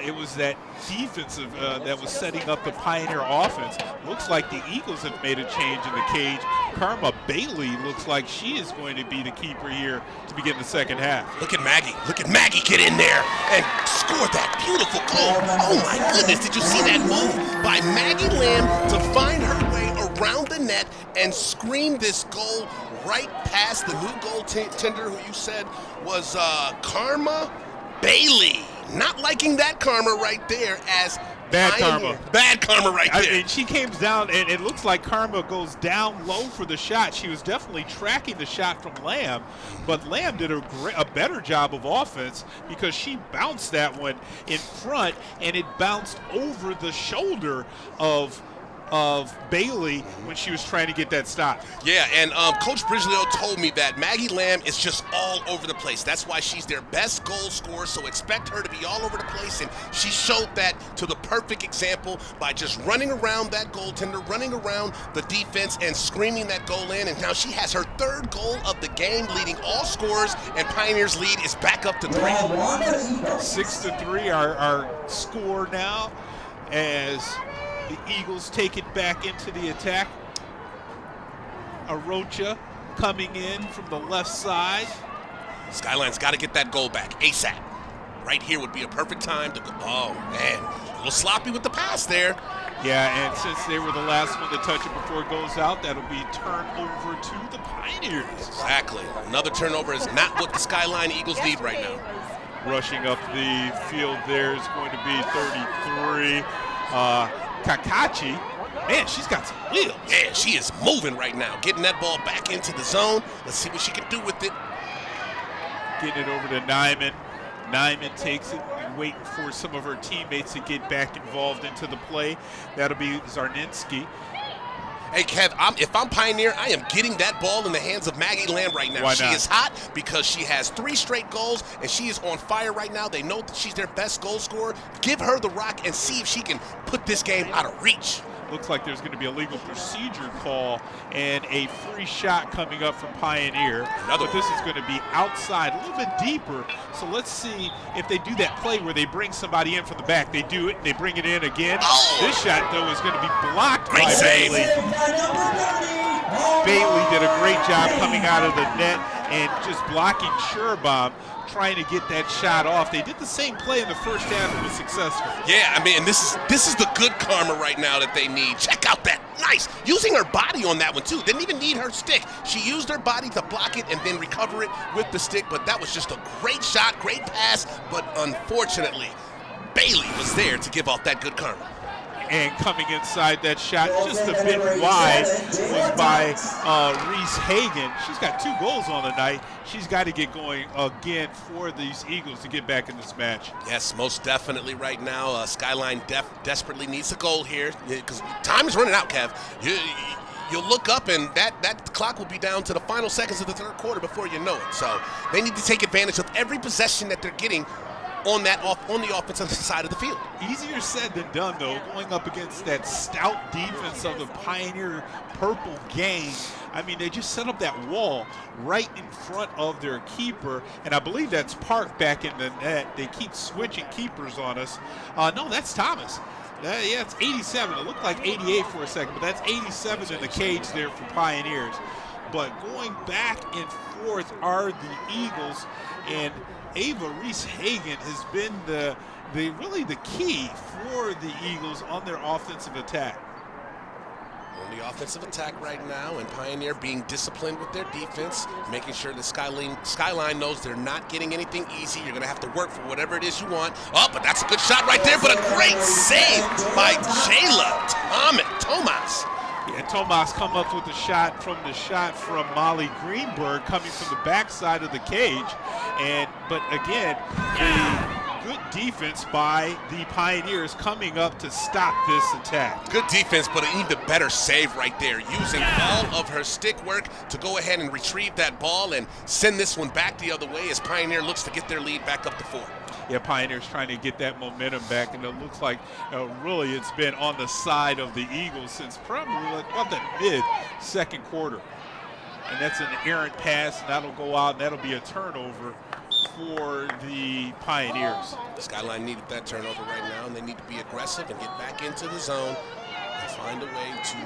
it was that defensive that was setting up the Pioneer offense. Looks like the Eagles have made a change in the cage. Karma Bailey looks like she is going to be the keeper here to begin the second half. Look at Maggie. Look at Maggie get in there and score that beautiful goal. Oh my goodness, did you see that move by Maggie Lamb to find her way around the net and scream this goal right past the new goaltender who you said was Karma Bailey. Not liking that karma right there as bad Pioneer. karma. Bad karma right there. I mean, she came down, and it looks like Karma goes down low for the shot. She was definitely tracking the shot from Lamb, but Lamb did a better job of offense because she bounced that one in front, and it bounced over the shoulder of Bailey when she was trying to get that stop. Yeah, and Coach Bridgeleo told me that Maggie Lamb is just all over the place. That's why she's their best goal scorer, so expect her to be all over the place, and she showed that to the perfect example by just running around that goaltender, running around the defense, and screaming that goal in, and now she has her 3rd goal of the game, leading all scorers, and Pioneer's lead is back up to 3. 6-3, our score now, as the Eagles take it back into the attack. Arocha coming in from the left side. Skyline's got to get that goal back ASAP. Right here would be a perfect time to go. Oh, man. A little sloppy with the pass there. Yeah, and since they were the last one to touch it before it goes out, that'll be turned over to the Pioneers. Exactly. Another turnover is not what the Skyline Eagles need right now. Rushing up the field there is going to be 33. Kakachi, man, she's got some wheels. Man, she is moving right now, getting that ball back into the zone. Let's see what she can do with it. Getting it over to Nyman. Nyman takes it and waiting for some of her teammates to get back involved into the play. That'll be Zarninski. Hey, Kev, if I'm Pioneer, I am getting that ball in the hands of Maggie Lamb right now. Why she not? is hot because she has 3 straight goals, and she is on fire right now. They know that she's their best goal scorer. Give her the rock and see if she can put this game out of reach. Looks like there's going to be a legal procedure call and a free shot coming up from Pioneer. But this is going to be outside, a little bit deeper. So let's see if they do that play where they bring somebody in from the back. They do it, they bring it in again. Oh. This shot, though, is going to be blocked Great by save. Bailey. Bailey did a great job coming out of the net and just blocking Sherbaum, trying to get that shot off. They did the same play in the first half and was successful. Yeah, I mean, and this is the good karma right now that they need. Check out that nice, using her body on that one too. Didn't even need her stick. She used her body to block it and then recover it with the stick, but that was just a great shot, great pass, but unfortunately, Bailey was there to give off that good karma. And coming inside that shot just a bit wide was by Reese Hagan. She's got 2 goals on the night. She's got to get going again for these Eagles to get back in this match. Yes, most definitely right now. Skyline desperately needs a goal here because time is running out, Kev. You'll look up and that clock will be down to the final seconds of the third quarter before you know it. So they need to take advantage of every possession that they're getting on the offensive side of the field. Easier said than done, though, going up against that stout defense of the Pioneer Purple Gang. I mean, they just set up that wall right in front of their keeper, and I believe that's Park back in the net. They keep switching keepers on us. No, that's Thomas. Yeah, it's 87. It looked like 88 for a second, but that's 87 in the cage there for Pioneers. But going back and forth are the Eagles, and Ava Reese Hagan has been really the key for the Eagles on their offensive attack. On the offensive attack right now, and Pioneer being disciplined with their defense, making sure the Skyline knows they're not getting anything easy. You're going to have to work for whatever it is you want. Oh, but that's a good shot right there, but a great save by Jayla Thomas. Yeah, Tomas come up with the shot from Molly Greenberg coming from the backside of the cage. But again, the good defense by the Pioneers coming up to stop this attack. Good defense, but an even better save right there, using all of her stick work to go ahead and retrieve that ball and send this one back the other way as Pioneer looks to get their lead back up to 4. Yeah, Pioneers trying to get that momentum back, and it looks like really it's been on the side of the Eagles since probably about the mid-second quarter. And that's an errant pass, and that'll go out, and that'll be a turnover for the Pioneers. Skyline needed that turnover right now, and they need to be aggressive and get back into the zone and find a way to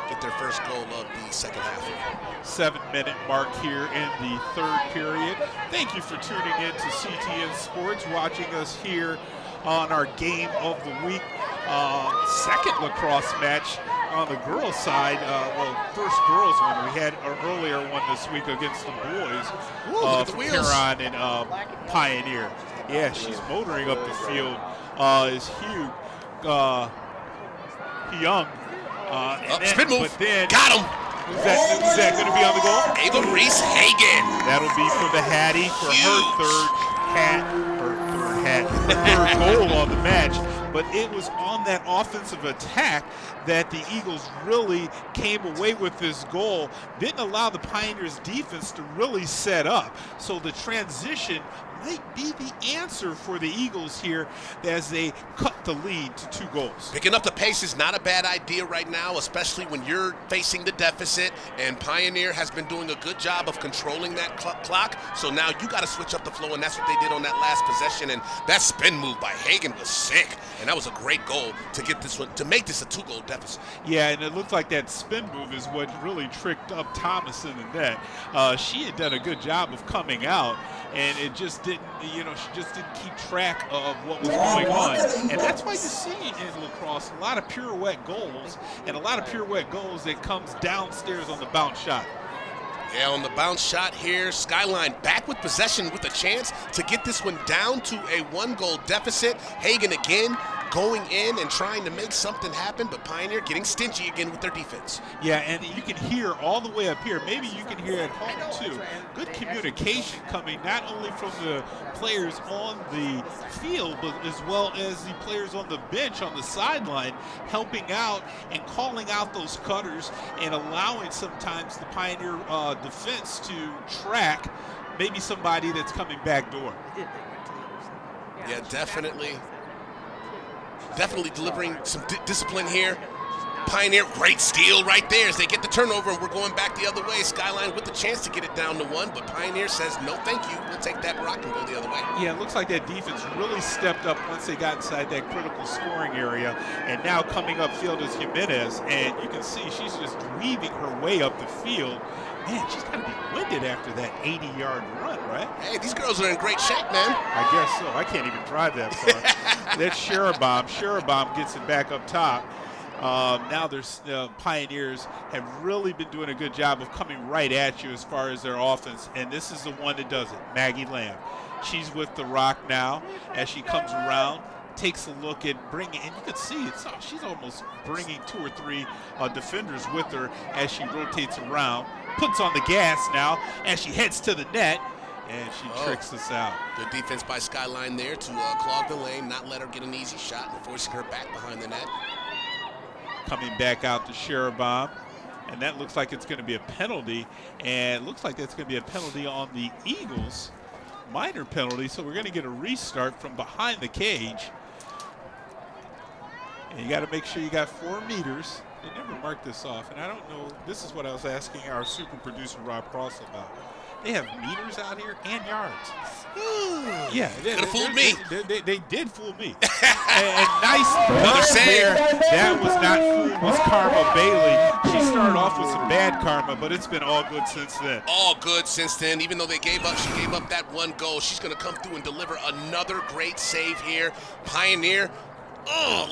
get their first goal of the second half. 7-minute mark here in the third period. Thank you for tuning in to CTN Sports, watching us here on our game of the week. Second lacrosse match on the girls' side. First girls one. We had an earlier one this week against the boys from Huron and Pioneer. Yeah, she's motoring up the field. Is Hugh Young. Spin move. But then, got him. Who's that going to be on the goal? Ava Reese Hagan. That'll be for the Hattie for her third goal on the match. But it was on that offensive attack that the Eagles really came away with this goal. Didn't allow the Pioneers defense to really set up. So the transition might be the answer for the Eagles here as they cut the lead to 2 goals. Picking up the pace is not a bad idea right now, especially when you're facing the deficit, and Pioneer has been doing a good job of controlling that clock. So now you got to switch up the flow, and that's what they did on that last possession. And that spin move by Hagan was sick, and that was a great goal to get this one, to make this a 2-goal deficit. Yeah, and it looked like that spin move is what really tricked up Thomas in the net. She had done a good job of coming out, and it just didn't, she just didn't keep track of what was going on. And that's why you see in lacrosse a lot of pirouette goals, and a lot of pirouette goals that comes downstairs on the bounce shot. Yeah, on the bounce shot here, Skyline back with possession with a chance to get this one down to a 1-goal deficit. Hagan again going in and trying to make something happen, but Pioneer getting stingy again with their defense. Yeah, and you can hear all the way up here. Maybe you can hear at home too. Good communication coming not only from the players on the field, but as well as the players on the bench on the sideline, helping out and calling out those cutters and allowing sometimes the Pioneer defense to track maybe somebody that's coming back door. Yeah, definitely delivering some discipline here. Pioneer, great steal right there as they get the turnover, and we're going back the other way. Skyline with the chance to get it down to 1, but Pioneer says, no thank you, we'll take that rock and go the other way. Yeah, it looks like that defense really stepped up once they got inside that critical scoring area, and now coming upfield is Jimenez, and you can see she's just weaving her way up the field. Man, she's got to be winded after that 80-yard run, right? Hey, these girls are in great shape, man. I guess so. I can't even drive that far. That's Sherabaum. Sherabaum gets it back up top. Now there's Pioneers have really been doing a good job of coming right at you as far as their offense, and this is the one that does it, Maggie Lamb. She's with the rock now as she comes around, takes a look at bringing, and you can see she's almost bringing 2 or 3 defenders with her as she rotates around, puts on the gas now as she heads to the net, and she tricks us out. Good defense by Skyline there to clog the lane, not let her get an easy shot, and forcing her back behind the net. Coming back out to Sherabomb, and that looks like it's going to be a penalty, and it looks like that's going to be a penalty on the Eagles, minor penalty, so we're going to get a restart from behind the cage. And you got to make sure you got 4 meters. They never marked this off, and I don't know, this is what I was asking our super producer Rob Cross about. They have meters out here and yards. Yeah, they fooled me. They did fool me. and nice another there. That was not fooled. Was Karma Bailey. She started off with some bad karma, but it's been all good since then. All good since then. Even though she gave up that 1 goal. She's going to come through and deliver another great save here. Pioneer,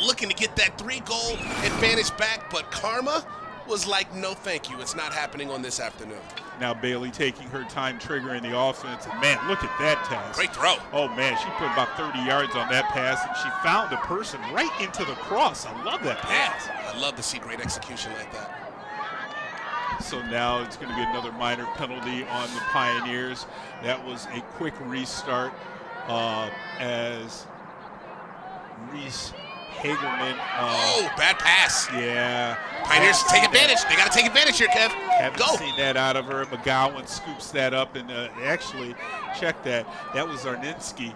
looking to get that 3-goal advantage back, but Karma was like, no thank you. It's not happening on this afternoon. Now Bailey taking her time triggering the offense. And man, look at that pass. Great throw. Oh man, she put about 30 yards on that pass, and she found a person right into the cross. I love that pass. Yeah, I love to see great execution like that. So now it's going to be another minor penalty on the Pioneers. That was a quick restart as Reese Hagerman. Bad pass. Yeah. Pioneers take advantage. They got to take advantage here, Kev. Haven't seen that out of her. McGowan scoops that up, and actually, check that. That was Zarninski.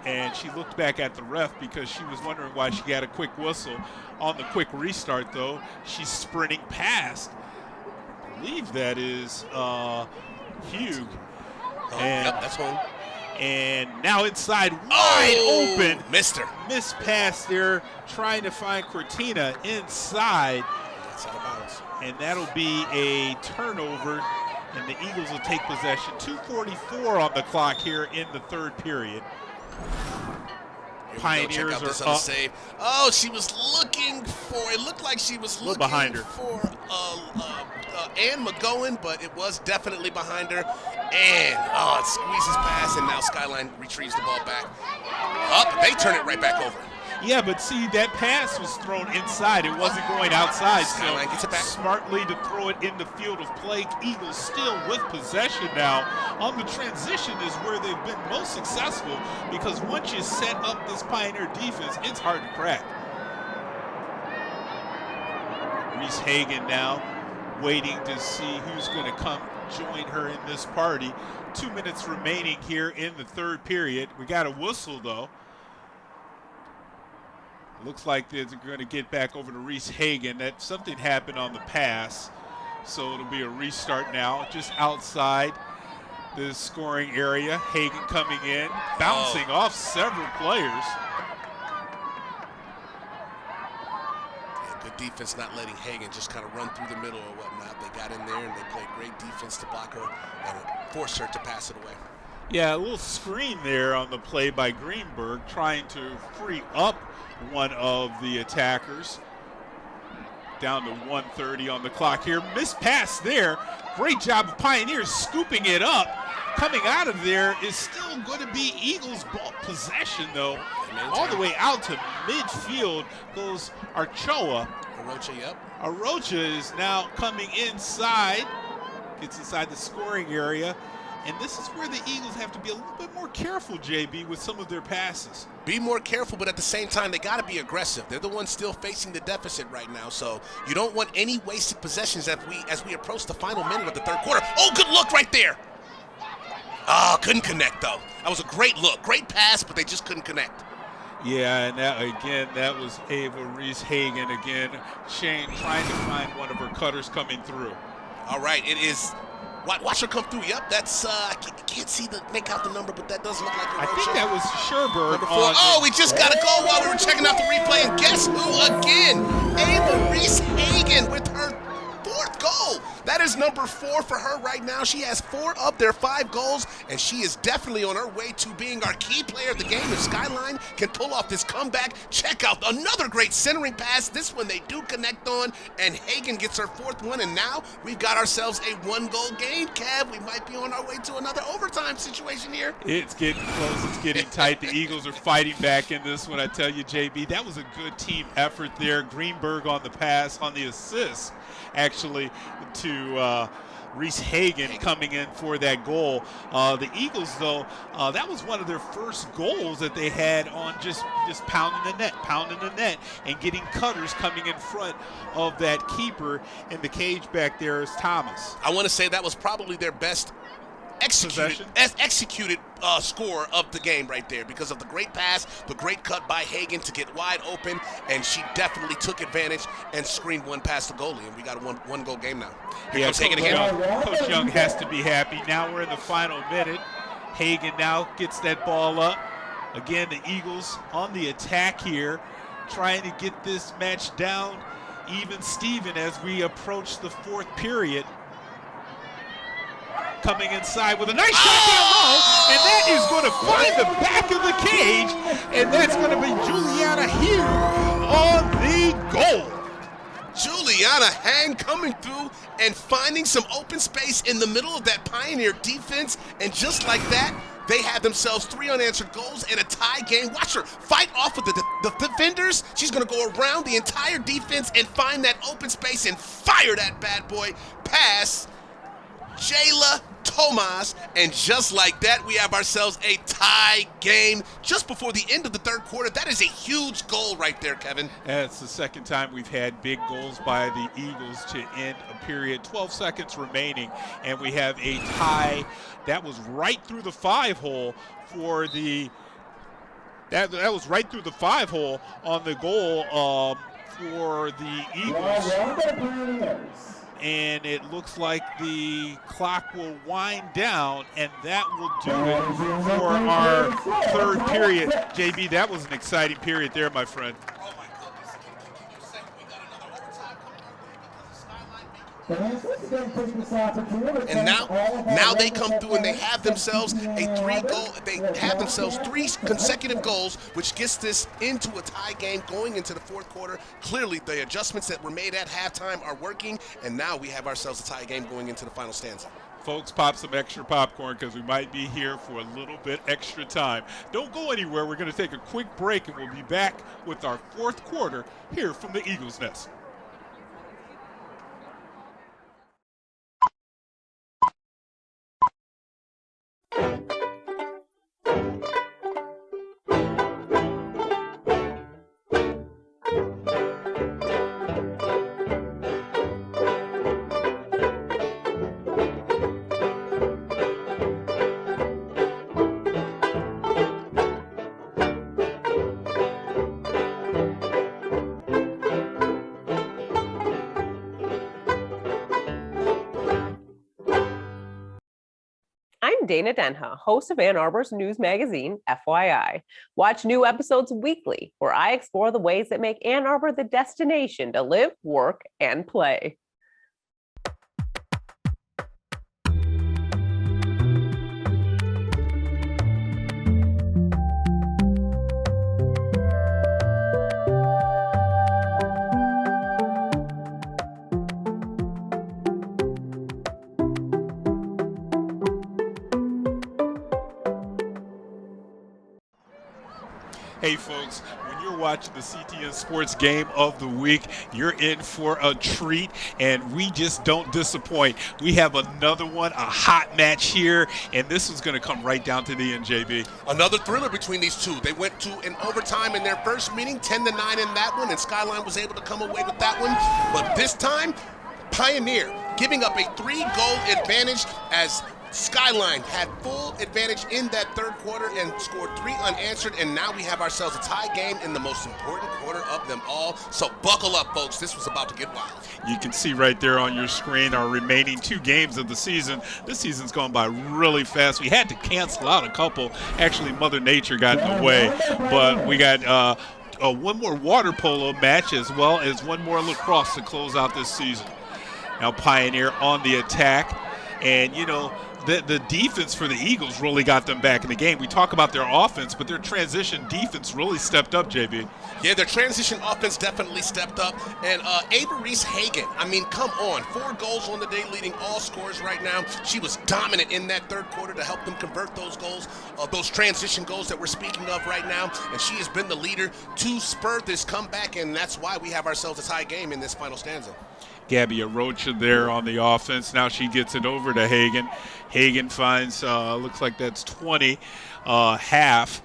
And she looked back at the ref because she was wondering why she got a quick whistle. On the quick restart, though, she's sprinting past. I believe that is Hugh. Yep, that's home. And now inside, wide open. Missed her. Missed pass there, trying to find Cortina inside. That's out of bounds. And that'll be a turnover, and the Eagles will take possession. 2:44 on the clock here in the 3rd period. Pioneers are up. Save. She was looking for, it looked like she was looking behind her. for Ann McGowan, but it was definitely behind her. And, it squeezes past, and now Skyline retrieves the ball back. They turn it right back over. Yeah, but see, that pass was thrown inside. It wasn't going outside. Skyline gets it back. Smartly to throw it in the field of play. Eagles still with possession now. On the transition is where they've been most successful, because once you set up this Pioneer defense, it's hard to crack. Reese Hagen now waiting to see who's going to come join her in this party. 2 minutes remaining here in the 3rd period. We got a whistle, though. Looks like they're going to get back over to Reese Hagen. That something happened on the pass, so it'll be a restart now, just outside the scoring area. Hagen coming in, bouncing off several players. Yeah, good defense not letting Hagen just kind of run through the middle or whatnot. They got in there and they played great defense to block her and force her to pass it away. Yeah, a little screen there on the play by Greenberg, trying to free up one of the attackers. Down to 1:30 on the clock here. Missed pass there. Great job of Pioneers scooping it up. Coming out of there is still going to be Eagles ball possession, though. All the way out to midfield goes Archoa. Arocha, yep. Arocha is now coming inside. Gets inside the scoring area. And this is where the Eagles have to be a little bit more careful, JB, with some of their passes. Be more careful, but at the same time, they got to be aggressive. They're the ones still facing the deficit right now, so you don't want any wasted possessions as we approach the final minute of the 3rd quarter. Oh, good look right there. Couldn't connect, though. That was a great look. Great pass, but they just couldn't connect. Yeah, and that was Ava Reese Hagen again. Shane trying to find one of her cutters coming through. All right, it is. Watch her come through. Yep, that's I can't make out the number, but that does look like a I think that was Sherberg. We just got a goal while we were checking out the replay, and guess who again? Ava Reese Hagen with her 4th goal. That is number 4 for her right now. She has 4 of their 5 goals, and she is definitely on her way to being our key player of the game. If Skyline can pull off this comeback, check out another great centering pass. This one they do connect on, and Hagen gets her 4th one, and now we've got ourselves a 1-goal game, Kev. We might be on our way to another overtime situation here. It's getting close. It's getting tight. The Eagles are fighting back in this one. I tell you, JB, that was a good team effort there. Greenberg on the pass, on the assist, actually, to Reese Hagen coming in for that goal. The Eagles, though, that was one of their first goals that they had on just pounding the net, and getting cutters coming in front of that keeper in the cage back there is Thomas. I want to say that was probably their best executed score of the game right there, because of the great pass, the great cut by Hagen to get wide open, and she definitely took advantage and screened one past the goalie, and we got a one-goal game now. Here comes Hagen again. Coach Young has to be happy. Now we're in the final minute. Hagen now gets that ball up. Again, the Eagles on the attack here, trying to get this match down even Steven as we approach the 4th period. Coming inside with a nice shot down low, and that is going to find the back of the cage, and that's going to be Juliana here on the goal. Juliana Hang coming through and finding some open space in the middle of that Pioneer defense, and just like that, they had themselves 3 unanswered goals and a tie game. Watch her fight off of the defenders. She's going to go around the entire defense and find that open space and fire that bad boy past Jayla Tomas, and just like that, we have ourselves a tie game just before the end of the 3rd quarter. That is a huge goal right there, Kevin. It's the 2nd time we've had big goals by the Eagles to end a period. 12 seconds remaining, and we have a tie. That was right through the 5-hole for the that was right through the 5-hole on the goal for the Eagles. And it looks like the clock will wind down, and that will do it for our 3rd period. JB, that was an exciting period there, my friend. Oh my goodness. Can you say we got another overtime coming our way because of Skyline? And now they come through and they have themselves three consecutive goals, which gets this into a tie game going into the 4th quarter. Clearly, the adjustments that were made at halftime are working, and now we have ourselves a tie game going into the final stanza. Folks, pop some extra popcorn because we might be here for a little bit extra time. Don't go anywhere. We're going to take a quick break, and we'll be back with our 4th quarter here from the Eagles Nest. I'm Dana Denha, host of Ann Arbor's news magazine, FYI. Watch new episodes weekly, where I explore the ways that make Ann Arbor the destination to live, work, and play. Hey folks, when you're watching the CTN Sports Game of the Week, you're in for a treat, and we just don't disappoint. We have another one, a hot match here, and this is going to come right down to the end, JB. Another thriller between these two. They went to an overtime in their first meeting, 10-9 in that one, and Skyline was able to come away with that one. But this time, Pioneer giving up a 3-goal advantage as Skyline had full advantage in that 3rd quarter and scored 3 unanswered, and now we have ourselves a tie game in the most important quarter of them all. So buckle up, folks. This was about to get wild. You can see right there on your screen our remaining 2 games of the season. This season's gone by really fast. We had to cancel out a couple. Actually, Mother Nature got in the way, but we got one more water polo match as well as one more lacrosse to close out this season. Now Pioneer on the attack. And, the defense for the Eagles really got them back in the game. We talk about their offense, but their transition defense really stepped up, JB. Yeah, their transition offense definitely stepped up. And Avery's Hagen, I mean, come on. 4 goals on the day, leading all scorers right now. She was dominant in that third quarter to help them convert those goals, those transition goals that we're speaking of right now. And she has been the leader to spur this comeback, and that's why we have ourselves a tie game in this final stanza. Gabby Arocha there on the offense. Now she gets it over to Hagen. Hagen finds, looks like that's 20, half.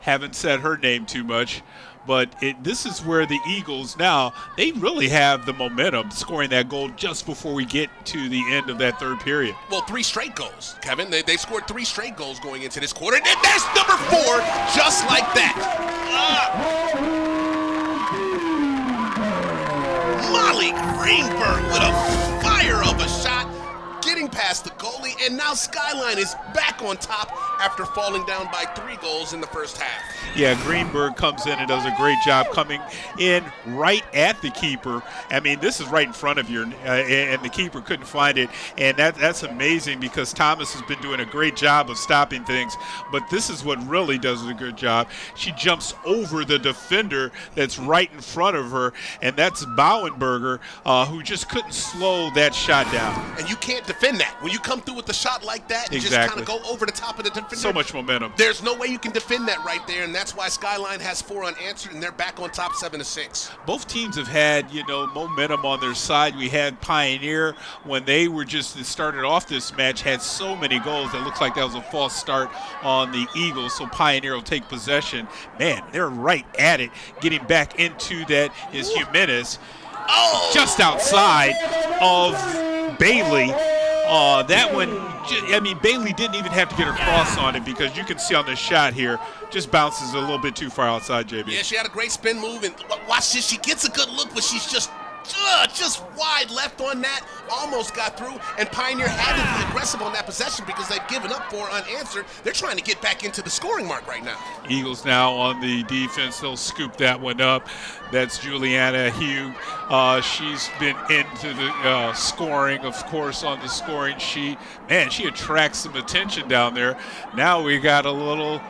Haven't said her name too much. But this is where the Eagles now, they really have the momentum scoring that goal just before we get to the end of that third period. Well, 3 straight goals, Kevin. They scored 3 straight goals going into this quarter. And there's number 4, just like that. Molly Greenberg with a fire of a shot, getting past the goalie, and now Skyline is back on top after falling down by 3 goals in the first half. Yeah, Greenberg comes in and does a great job coming in right at the keeper. I mean, this is right in front of you, and the keeper couldn't find it. And that's amazing because Thomas has been doing a great job of stopping things. But this is what really does a good job. She jumps over the defender that's right in front of her, and that's Bauenberger, who just couldn't slow that shot down. And you can't defend that. When you come through with a shot like that, you just kind of go over the top of the defender. So much momentum. There's no way you can defend that right there, and that's why Skyline has 4 unanswered, and they're back on top 7-6. Both teams have had, momentum on their side. We had Pioneer when they were just started off this match, had so many goals that looks like that was a false start on the Eagles, so Pioneer will take possession. Man, they're right at it. Getting back into that is Jimenez. Oh! Just outside of Bailey. That one, Bailey didn't even have to get her cross on it because you can see on the shot here, just bounces a little bit too far outside, JB. Yeah, she had a great spin move, and watch this. She gets a good look, but she's just wide left on that, almost got through, and Pioneer had to be aggressive on that possession because they've given up 4 unanswered. They're trying to get back into the scoring mark right now. Eagles now on the defense. They'll scoop that one up. That's Juliana Hugh. She's been into the scoring, of course, on the scoring sheet. Man, she attracts some attention down there. Now we got a little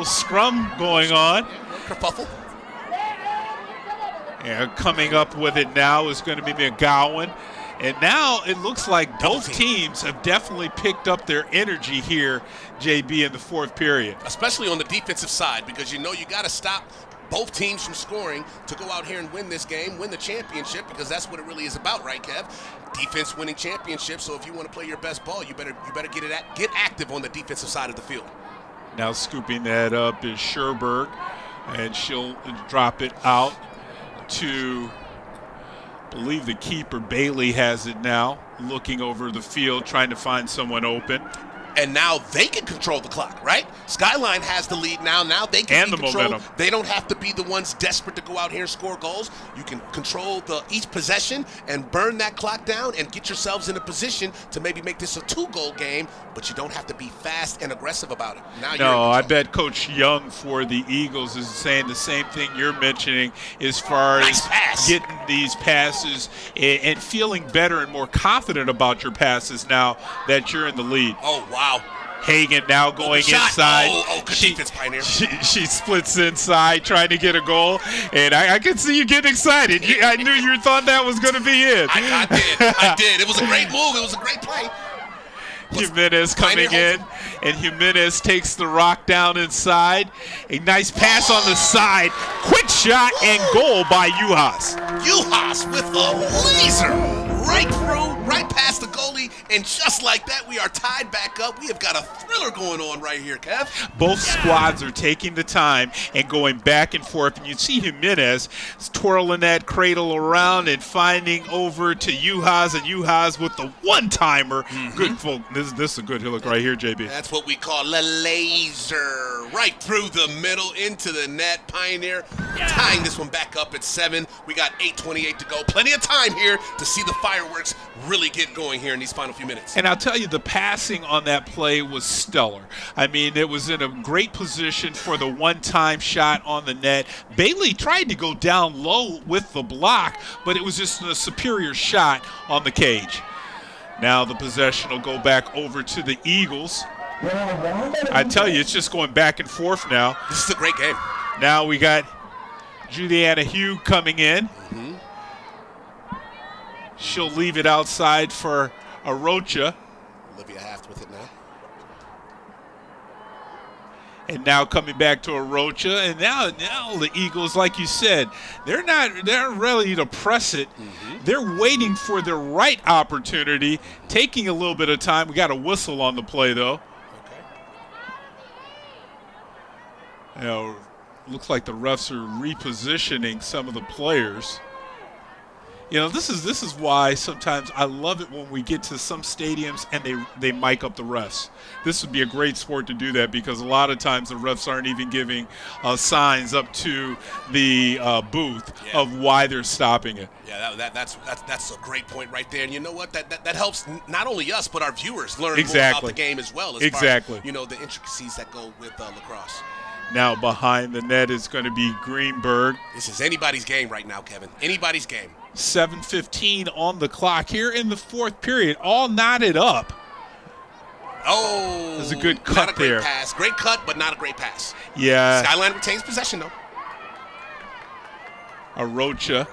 scrum going on. Kerfuffle. And coming up with it now is going to be McGowan. And now it looks like both teams have definitely picked up their energy here, JB, in the fourth period. Especially on the defensive side, because you got to stop both teams from scoring to go out here and win this game, win the championship, because that's what it really is about, right, Kev? Defense winning championship. So if you want to play your best ball, you better get active on the defensive side of the field. Now scooping that up is Sherberg, and she'll drop it out to, I believe the keeper, Bailey, has it now, looking over the field, trying to find someone open. And now they can control the clock, right? Skyline has the lead now. Now they can control. Momentum. They don't have to be the ones desperate to go out here and score goals. You can control each possession and burn that clock down and get yourselves in a position to maybe make this a 2-goal game, but you don't have to be fast and aggressive about it. Now I bet Coach Young for the Eagles is saying the same thing you're mentioning as far as getting these passes and feeling better and more confident about your passes now that you're in the lead. Oh, wow. Hagen now going inside. Good defense, Pioneer. She splits inside trying to get a goal, and I can see you getting excited. I knew you thought that was going to be it. I did. It was a great move. It was a great play. Jimenez coming in, and Jimenez takes the rock down inside. A nice pass on the side. Quick shot and goal by Juhas. Juhas with a laser right through, right past the goalie, and just like that, we are tied back up. We have got a thriller going on right here, Kev. Both squads are taking the time and going back and forth, and you see Jimenez twirling that cradle around and finding over to Juhas, and Juhas with the one-timer. Good folk. This is a good look right here, JB. That's what we call a laser. Right through the middle into the net. Pioneer tying this one back up at 7. We got 8:28 to go. Plenty of time here to see the fireworks really get going here in these final few minutes. And I'll tell you, the passing on that play was stellar. I mean, it was in a great position for the one-time shot on the net. Bailey tried to go down low with the block, but it was just a superior shot on the cage. Now the possession will go back over to the Eagles. I tell you, it's just going back and forth now. This is a great game. Now we got Juliana Hugh coming in. She'll leave it outside for Arocha. Olivia Haft with it now. And now coming back to Arocha. And now the Eagles, like you said, they're ready to press it. They're waiting for the right opportunity, taking a little bit of time. We got a whistle on the play, though. You know, looks like the refs are repositioning some of the players. You know, this is why sometimes I love it when we get to some stadiums and they mic up the refs. This would be a great sport to do that, because a lot of times the refs aren't even giving signs up to the booth of why they're stopping it. Yeah, that's a great point right there. And you know what? That helps not only us but our viewers learn more about the game as well. As far as, you know, the intricacies that go with lacrosse. Now behind the net is going to be Greenberg. This is anybody's game right now, Kevin. Anybody's game. 7:15 on the clock here in the fourth period. All knotted up. Oh, there's a good cut not a great there. Pass. Great cut, but not a great pass. Yeah. Skyline retains possession, though. Arocha.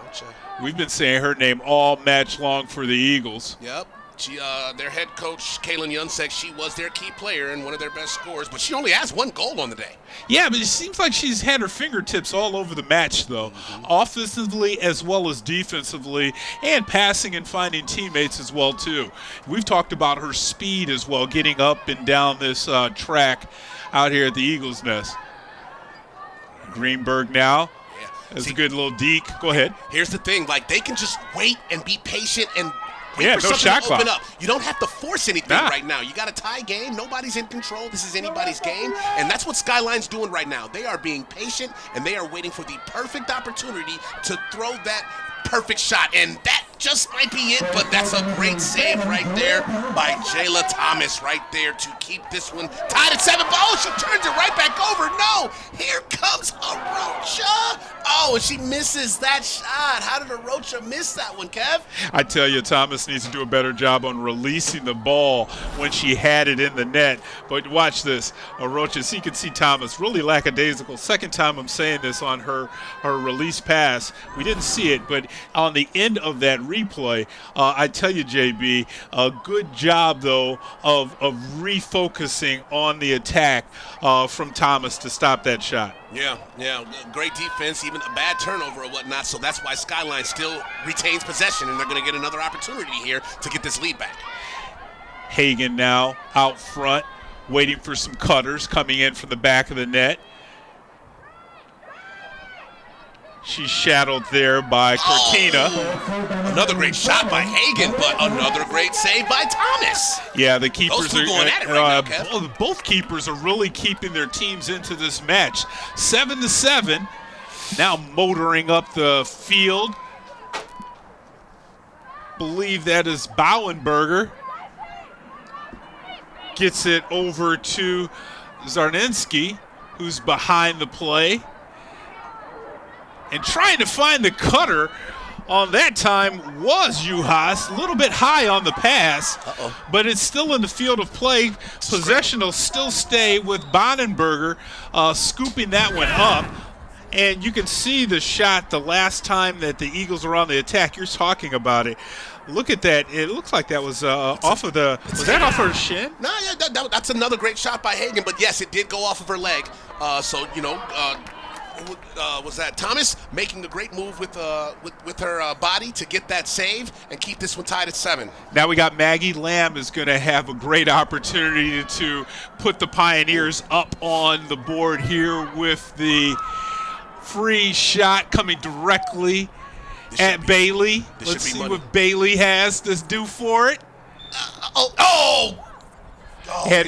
We've been saying her name all match long for the Eagles. Yep. She, their head coach, Kaylin Yunsek, she was their key player and one of their best scorers, but she only has 1 goal on the day. Yeah, but it seems like she's had her fingertips all over the match, though, offensively as well as defensively, and passing and finding teammates as well, too. We've talked about her speed as well, getting up and down this track out here at the Eagles' Nest. Greenberg now. Yeah. That's a good little deke. Go ahead. Here's the thing. Like, they can just wait and be patient and wait for no something shot to open clock. up. You don't have to force anything right now. You got a tie game. Nobody's in control. This is anybody's game. And that's what Skyline's doing right now. They are being patient, and they are waiting for the perfect opportunity to throw that perfect shot. And that just might be it, but that's a great save right there by Jayla Thomas right there to keep this one tied at 7. Oh, she turns it right back over. No, here comes Arocha. Oh, and she misses that shot. How did Arocha miss that one, Kev? I tell you, Thomas needs to do a better job on releasing the ball when she had it in the net. But watch this. Arocha, so you can see Thomas really lackadaisical. Second time I'm saying this on her release pass. We didn't see it, but on the end of that replay, I tell you, JB, a good job, though, of refocusing on the attack from Thomas to stop that shot. Yeah, great defense, even a bad turnover or whatnot, so that's why Skyline still retains possession, and they're going to get another opportunity here to get this lead back. Hagan now out front, waiting for some cutters coming in from the back of the net. She's shadowed there by Cortina. Oh, another great shot by Hagan, but another great save by Thomas. Yeah, the keepers Those two are going at it right now, Kev. Both keepers are really keeping their teams into this match. 7-7. Now motoring up the field. Believe that is Bauenberger. Gets it over to Zarnensky, who's behind the play. And trying to find the cutter on that time was Juhas. A little bit high on the pass, but it's still in the field of play. Possession will still stay with Bonnenberger scooping that one up. And you can see the shot the last time that the Eagles were on the attack. You're talking about it. Look at that. It looks like that was off of the – was that off her shin? No, yeah, that's another great shot by Hagan. But, yes, it did go off of her leg. So, you know, was that Thomas making a great move with her body to get that save and keep this one tied at 7. Now we got Maggie Lamb is going to have a great opportunity to put the Pioneers up on the board here with the free shot coming directly at Bailey. Let's see what Bailey has to do for it.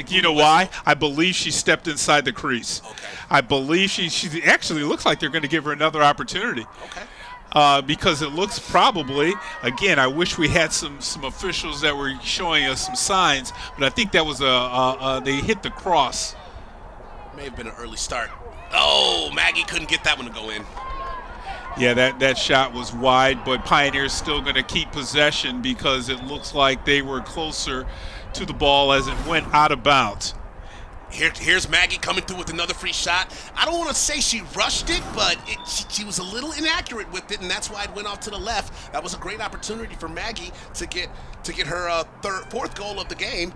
You know why? I believe she stepped inside the crease. Okay. I believe she actually looks like they're going to give her another opportunity. Okay. Because it looks probably, again, I wish we had some officials that were showing us some signs, but I think that was they hit the cross. May have been an early start. Oh, Maggie couldn't get that one to go in. Yeah, that shot was wide, but Pioneer's still going to keep possession because it looks like they were closer to the ball as it went out of bounds. Here's Maggie coming through with another free shot. I don't want to say she rushed it, but she was a little inaccurate with it, and that's why it went off to the left. That was a great opportunity for Maggie to get her fourth goal of the game.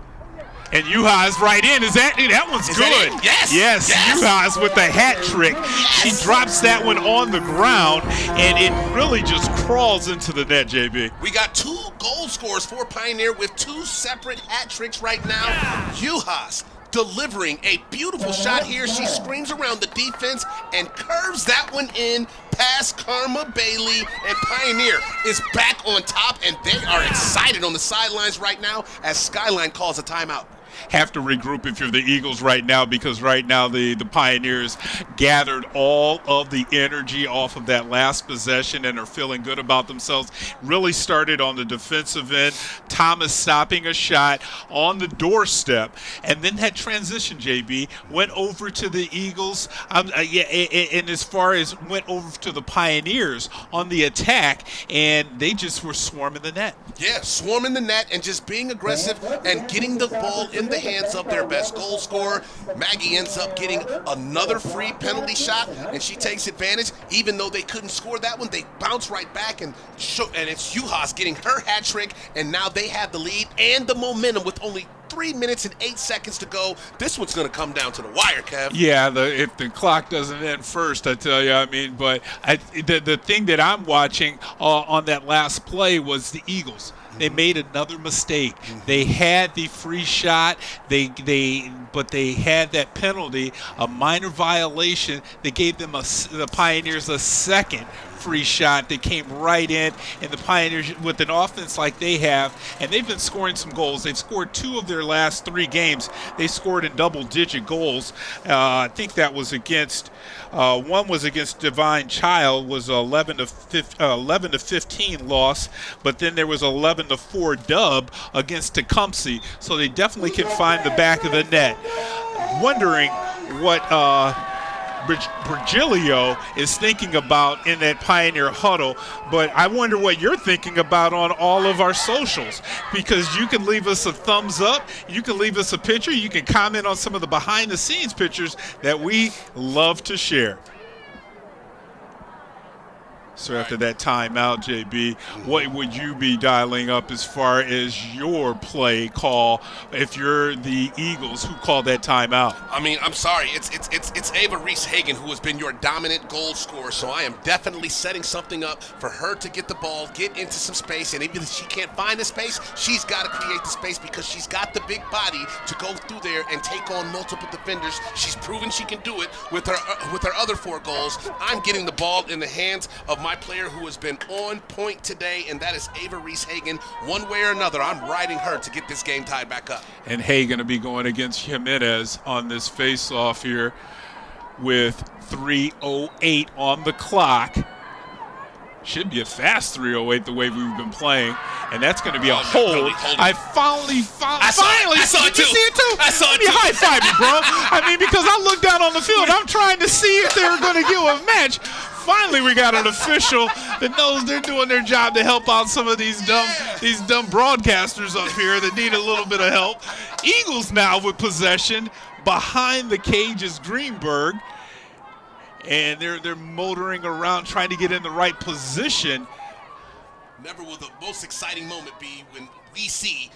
And Juhasz right in. That one's good? That it? Yes. Juhasz with the hat trick. She drops that one on the ground, and it really just crawls into the net, JB. We got 2 goal scorers for Pioneer with 2 separate hat tricks right now. Juhasz delivering a beautiful shot here. She screams around the defense and curves that one in past Karma Bailey, and Pioneer is back on top, and they are excited on the sidelines right now as Skyline calls a timeout. Have to regroup if you're the Eagles right now, because right now the Pioneers gathered all of the energy off of that last possession and are feeling good about themselves. Really started on the defensive end. Thomas stopping a shot on the doorstep, and then that transition, JB, went over to the Eagles. And as far as went over to the Pioneers on the attack, and they just were swarming the net. Yeah, swarming the net and just being aggressive and getting the ball in the hands of their best goal scorer. Maggie ends up getting another free penalty shot, and she takes advantage. Even though they couldn't score that one, they bounce right back, and it's Juhasz getting her hat trick, and now they have the lead and the momentum with only 3 minutes and 8 seconds to go. This one's going to come down to the wire, Kev. Yeah, if the clock doesn't end first, I tell you, but the thing that I'm watching on that last play was the Eagles. They made another mistake. They had the free shot, but they had that penalty, a minor violation that gave them the Pioneers a second free shot that came right in, and the Pioneers, with an offense like they have, and they've been scoring some goals. They've scored 2 of their last 3 games. They scored in double-digit goals. I think that was against one was against Divine Child, was 11 to 15 loss, but then there was 11-4 dub against Tecumseh. So they definitely can find the back of the net. Wondering what Virgilio is thinking about in that Pioneer huddle, but I wonder what you're thinking about on all of our socials, because you can leave us a thumbs up, you can leave us a picture, you can comment on some of the behind the scenes pictures that we love to share. So after that timeout, JB, what would you be dialing up as far as your play call if you're the Eagles who called that timeout? I mean, I'm sorry. It's Ava Reese-Hagen who has been your dominant goal scorer, so I am definitely setting something up for her to get the ball, get into some space, and even if she can't find the space, she's got to create the space because she's got the big body to go through there and take on multiple defenders. She's proven she can do it with her other 4 goals. I'm getting the ball in the hands of my player who has been on point today, and that is Ava Reese-Hagen. One way or another, I'm riding her to get this game tied back up. And Hagen to be going against Jimenez on this face-off here with 3:08 on the clock. Should be a fast 3:08 the way we've been playing, and that's going to be a hold. I finally I saw it too. Did you see it too? I saw it too. High five me, bro. I mean, because I looked down on the field, I'm trying to see if they were going to give a match. Finally, we got an official that knows they're doing their job to help out some of these dumb broadcasters up here that need a little bit of help. Eagles now with possession behind the cages, Greenberg, and they're motoring around trying to get in the right position. Never will the most exciting moment be when we see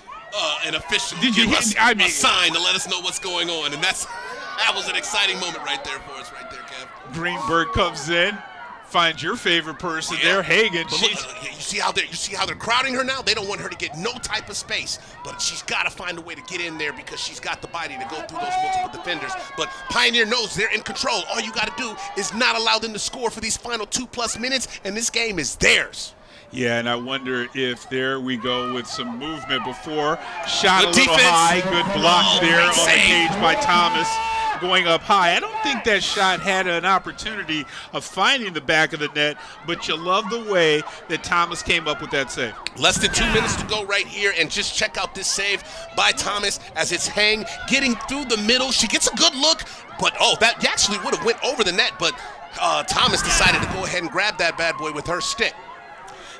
an official Did you give hit- us I mean- a sign to let us know what's going on, and that was an exciting moment right there for us, right there, Kev. Greenberg comes in, finds your favorite person there, Hagen. But look, you see how they're crowding her now? They don't want her to get no type of space, but she's got to find a way to get in there because she's got the body to go through those multiple defenders. But Pioneer knows they're in control. All you got to do is not allow them to score for these final 2+ minutes, and this game is theirs. Yeah, and I wonder if there we go with some movement before. Shot Good a little defense. high. Good block there on the save. cage by Thomas. Going up high. I don't think that shot had an opportunity of finding the back of the net, but you love the way that Thomas came up with that save. Less than 2 minutes to go right here, and just check out this save by Thomas as it's hang, getting through the middle. She gets a good look, but that actually would have went over the net, but Thomas decided to go ahead and grab that bad boy with her stick.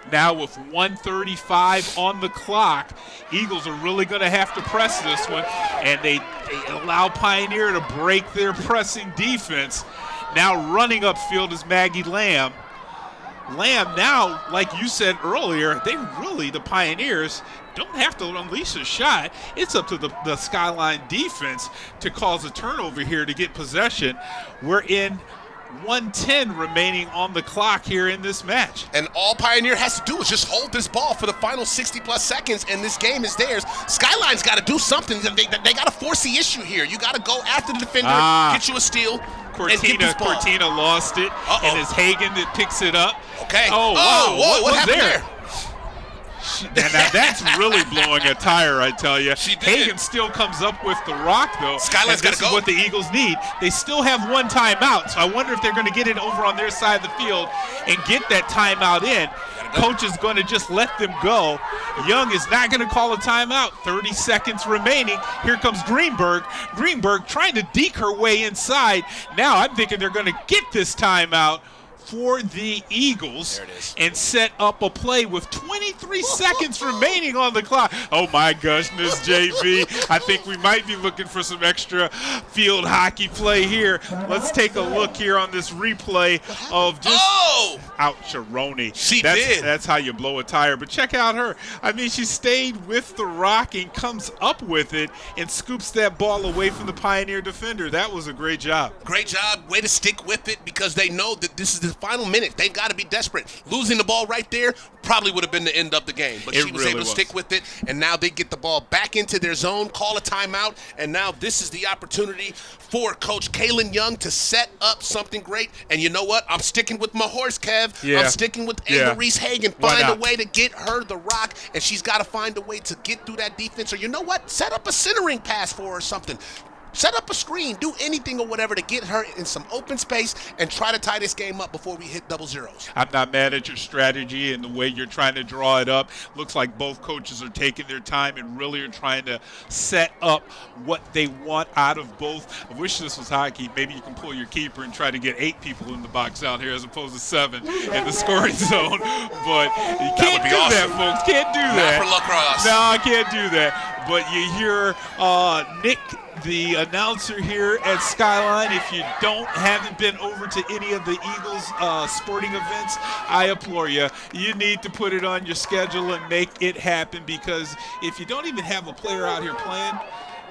Now with 1:35 on the clock, Eagles are really going to have to press this one, and they allow Pioneer to break their pressing defense. Now running upfield is Maggie Lamb. Lamb now, like you said earlier, the Pioneers, don't have to unleash a shot. It's up to the Skyline defense to cause a turnover here to get possession. We're in 1:10 remaining on the clock here in this match. And all Pioneer has to do is just hold this ball for the final 60-plus seconds, and this game is theirs. Skyline's got to do something. They got to force the issue here. You got to go after the defender, get you a steal, and get this ball. Cortina lost it, and it's Hagan that picks it up. Okay. Oh, wow. Whoa, what happened there? Now that's really blowing a tire, I tell you. She did. Hagan still comes up with the rock, though. Skyline's got to go. This is what the Eagles need. They still have one timeout, so I wonder if they're going to get it over on their side of the field and get that timeout in. Coach is going to just let them go. Young is not going to call a timeout. 30 seconds remaining. Here comes Greenberg. Greenberg trying to deke her way inside. Now I'm thinking they're going to get this timeout for the Eagles and set up a play with 23 seconds remaining on the clock. Oh my goodness, JV. I think we might be looking for some extra field hockey play here. Let's take a look here on this replay of just Ouch-a-roni. She did. That's how you blow a tire. But check out her. I mean, she stayed with the rock and comes up with it and scoops that ball away from the Pioneer defender. That was a great job. Great job. Way to stick with it, because they know that this is the final minute. They've got to be desperate. Losing the ball right there probably would have been the end of the game. But she was able to stick with it, and now they get the ball back into their zone, call a timeout, and now this is the opportunity for Coach Kaylin Young to set up something great. And you know what? I'm sticking with my horse, Kev. Yeah. I'm sticking with Ava Reese Hagan. Find a way to get her the rock, and she's got to find a way to get through that defense. Or you know what? Set up a centering pass for her or something. Set up a screen, do anything or whatever to get her in some open space and try to tie this game up before we hit double zeros. I'm not mad at your strategy and the way you're trying to draw it up. Looks like both coaches are taking their time and really are trying to set up what they want out of both. I wish this was hockey. Maybe you can pull your keeper and try to get 8 people in the box out here as opposed to 7 in the scoring zone. But you can't do that, folks. Can't do that. Not for Lacrosse. No, I can't do that. But you hear Nick, the announcer here at Skyline. If you haven't been over to any of the Eagles sporting events, I implore you, you need to put it on your schedule and make it happen, because if you don't even have a player out here playing,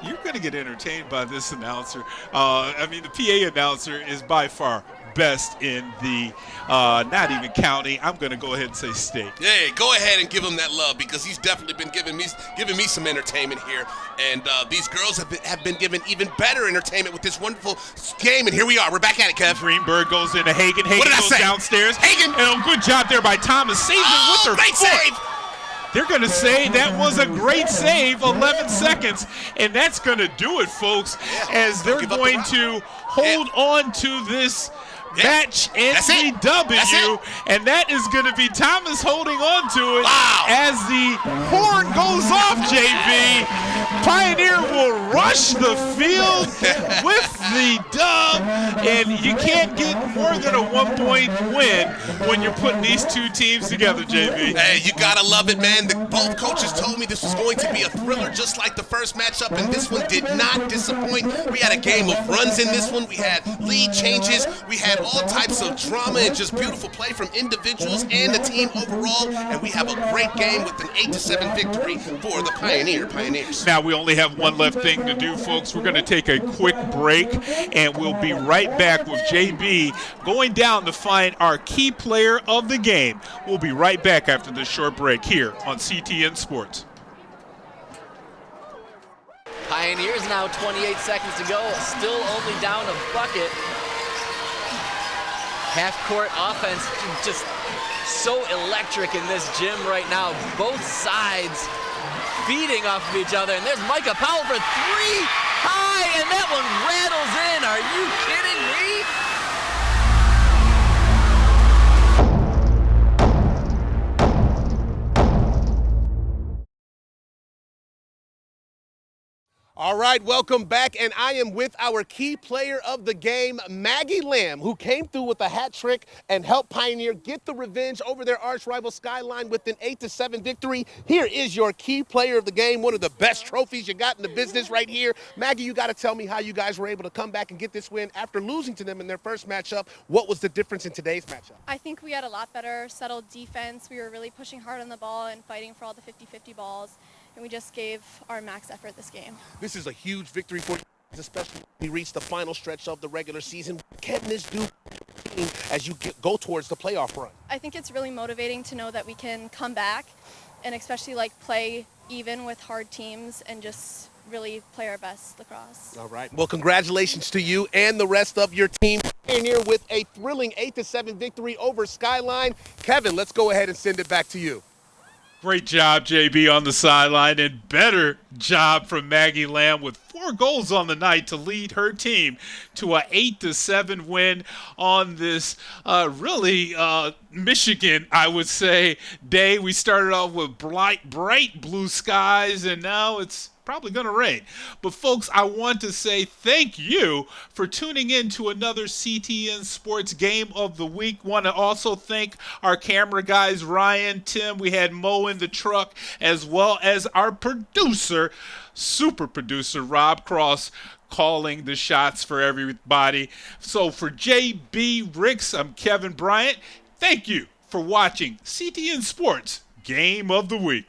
you're going to get entertained by this announcer. I mean, the PA announcer is by far best in the not even county. I'm going to go ahead and say state. Hey, go ahead and give him that love, because he's definitely been giving me some entertainment here. And these girls have been given even better entertainment with this wonderful game. And here we are. We're back at it, Kev. Greenberg goes into Hagan. Hagan What did I goes say? downstairs. Hagan! And good job there by Thomas. Saved it with her great foot. save! They're going to say that was a great save, 11 seconds. And that's going to do it, folks, as they're going to hold on to this match NCW, and that is going to be Thomas holding on to it as the horn goes off, JB. Pioneer will rush the field with the dub, and you can't get more than a 1-point win when you're putting these two teams together, JB. Hey, you got to love it, man. Both coaches told me this was going to be a thriller just like the first matchup, and this one did not disappoint. We had a game of runs in this one. We had lead changes. We had all types of drama and just beautiful play from individuals and the team overall, and we have a great game with an 8-7 victory for the Pioneers. Now we only have one left thing to do, folks. We're going to take a quick break, and we'll be right back with JB going down to find our key player of the game. We'll be right back after this short break here on CTN Sports. Pioneers now 28 seconds to go, still only down a bucket. Half-court offense just so electric in this gym right now. Both sides feeding off of each other. And there's Micah Powell for three high, and that one rattles in. Are you kidding me? All right, welcome back, and I am with our key player of the game, Maggie Lamb, who came through with a hat trick and helped Pioneer get the revenge over their arch rival Skyline with an 8-7 victory. Here is your key player of the game, one of the best trophies you got in the business right here. Maggie, you got to tell me how you guys were able to come back and get this win after losing to them in their first matchup. What was the difference in today's matchup? I think we had a lot better settled defense. We were really pushing hard on the ball and fighting for all the 50-50 balls. And we just gave our max effort this game. This is a huge victory for you, especially when we reach the final stretch of the regular season. What can this do as you go towards the playoff run? I think it's really motivating to know that we can come back and especially play even with hard teams and just really play our best lacrosse. All right. Well, congratulations to you and the rest of your team in here with a thrilling 8-7 victory over Skyline. Kevin, let's go ahead and send it back to you. Great job, JB, on the sideline, and better job from Maggie Lamb with 4 goals on the night to lead her team to a 8-7 win on this really Michigan, I would say, day. We started off with bright blue skies, and now it's probably going to rain. But folks, I want to say thank you for tuning in to another CTN Sports Game of the Week. Want to also thank our camera guys, Ryan, Tim. We had Mo in the truck, as well as our producer, super producer, Rob Cross, calling the shots for everybody. So for JB Ricks, I'm Kevin Bryant. Thank you for watching CTN Sports Game of the Week.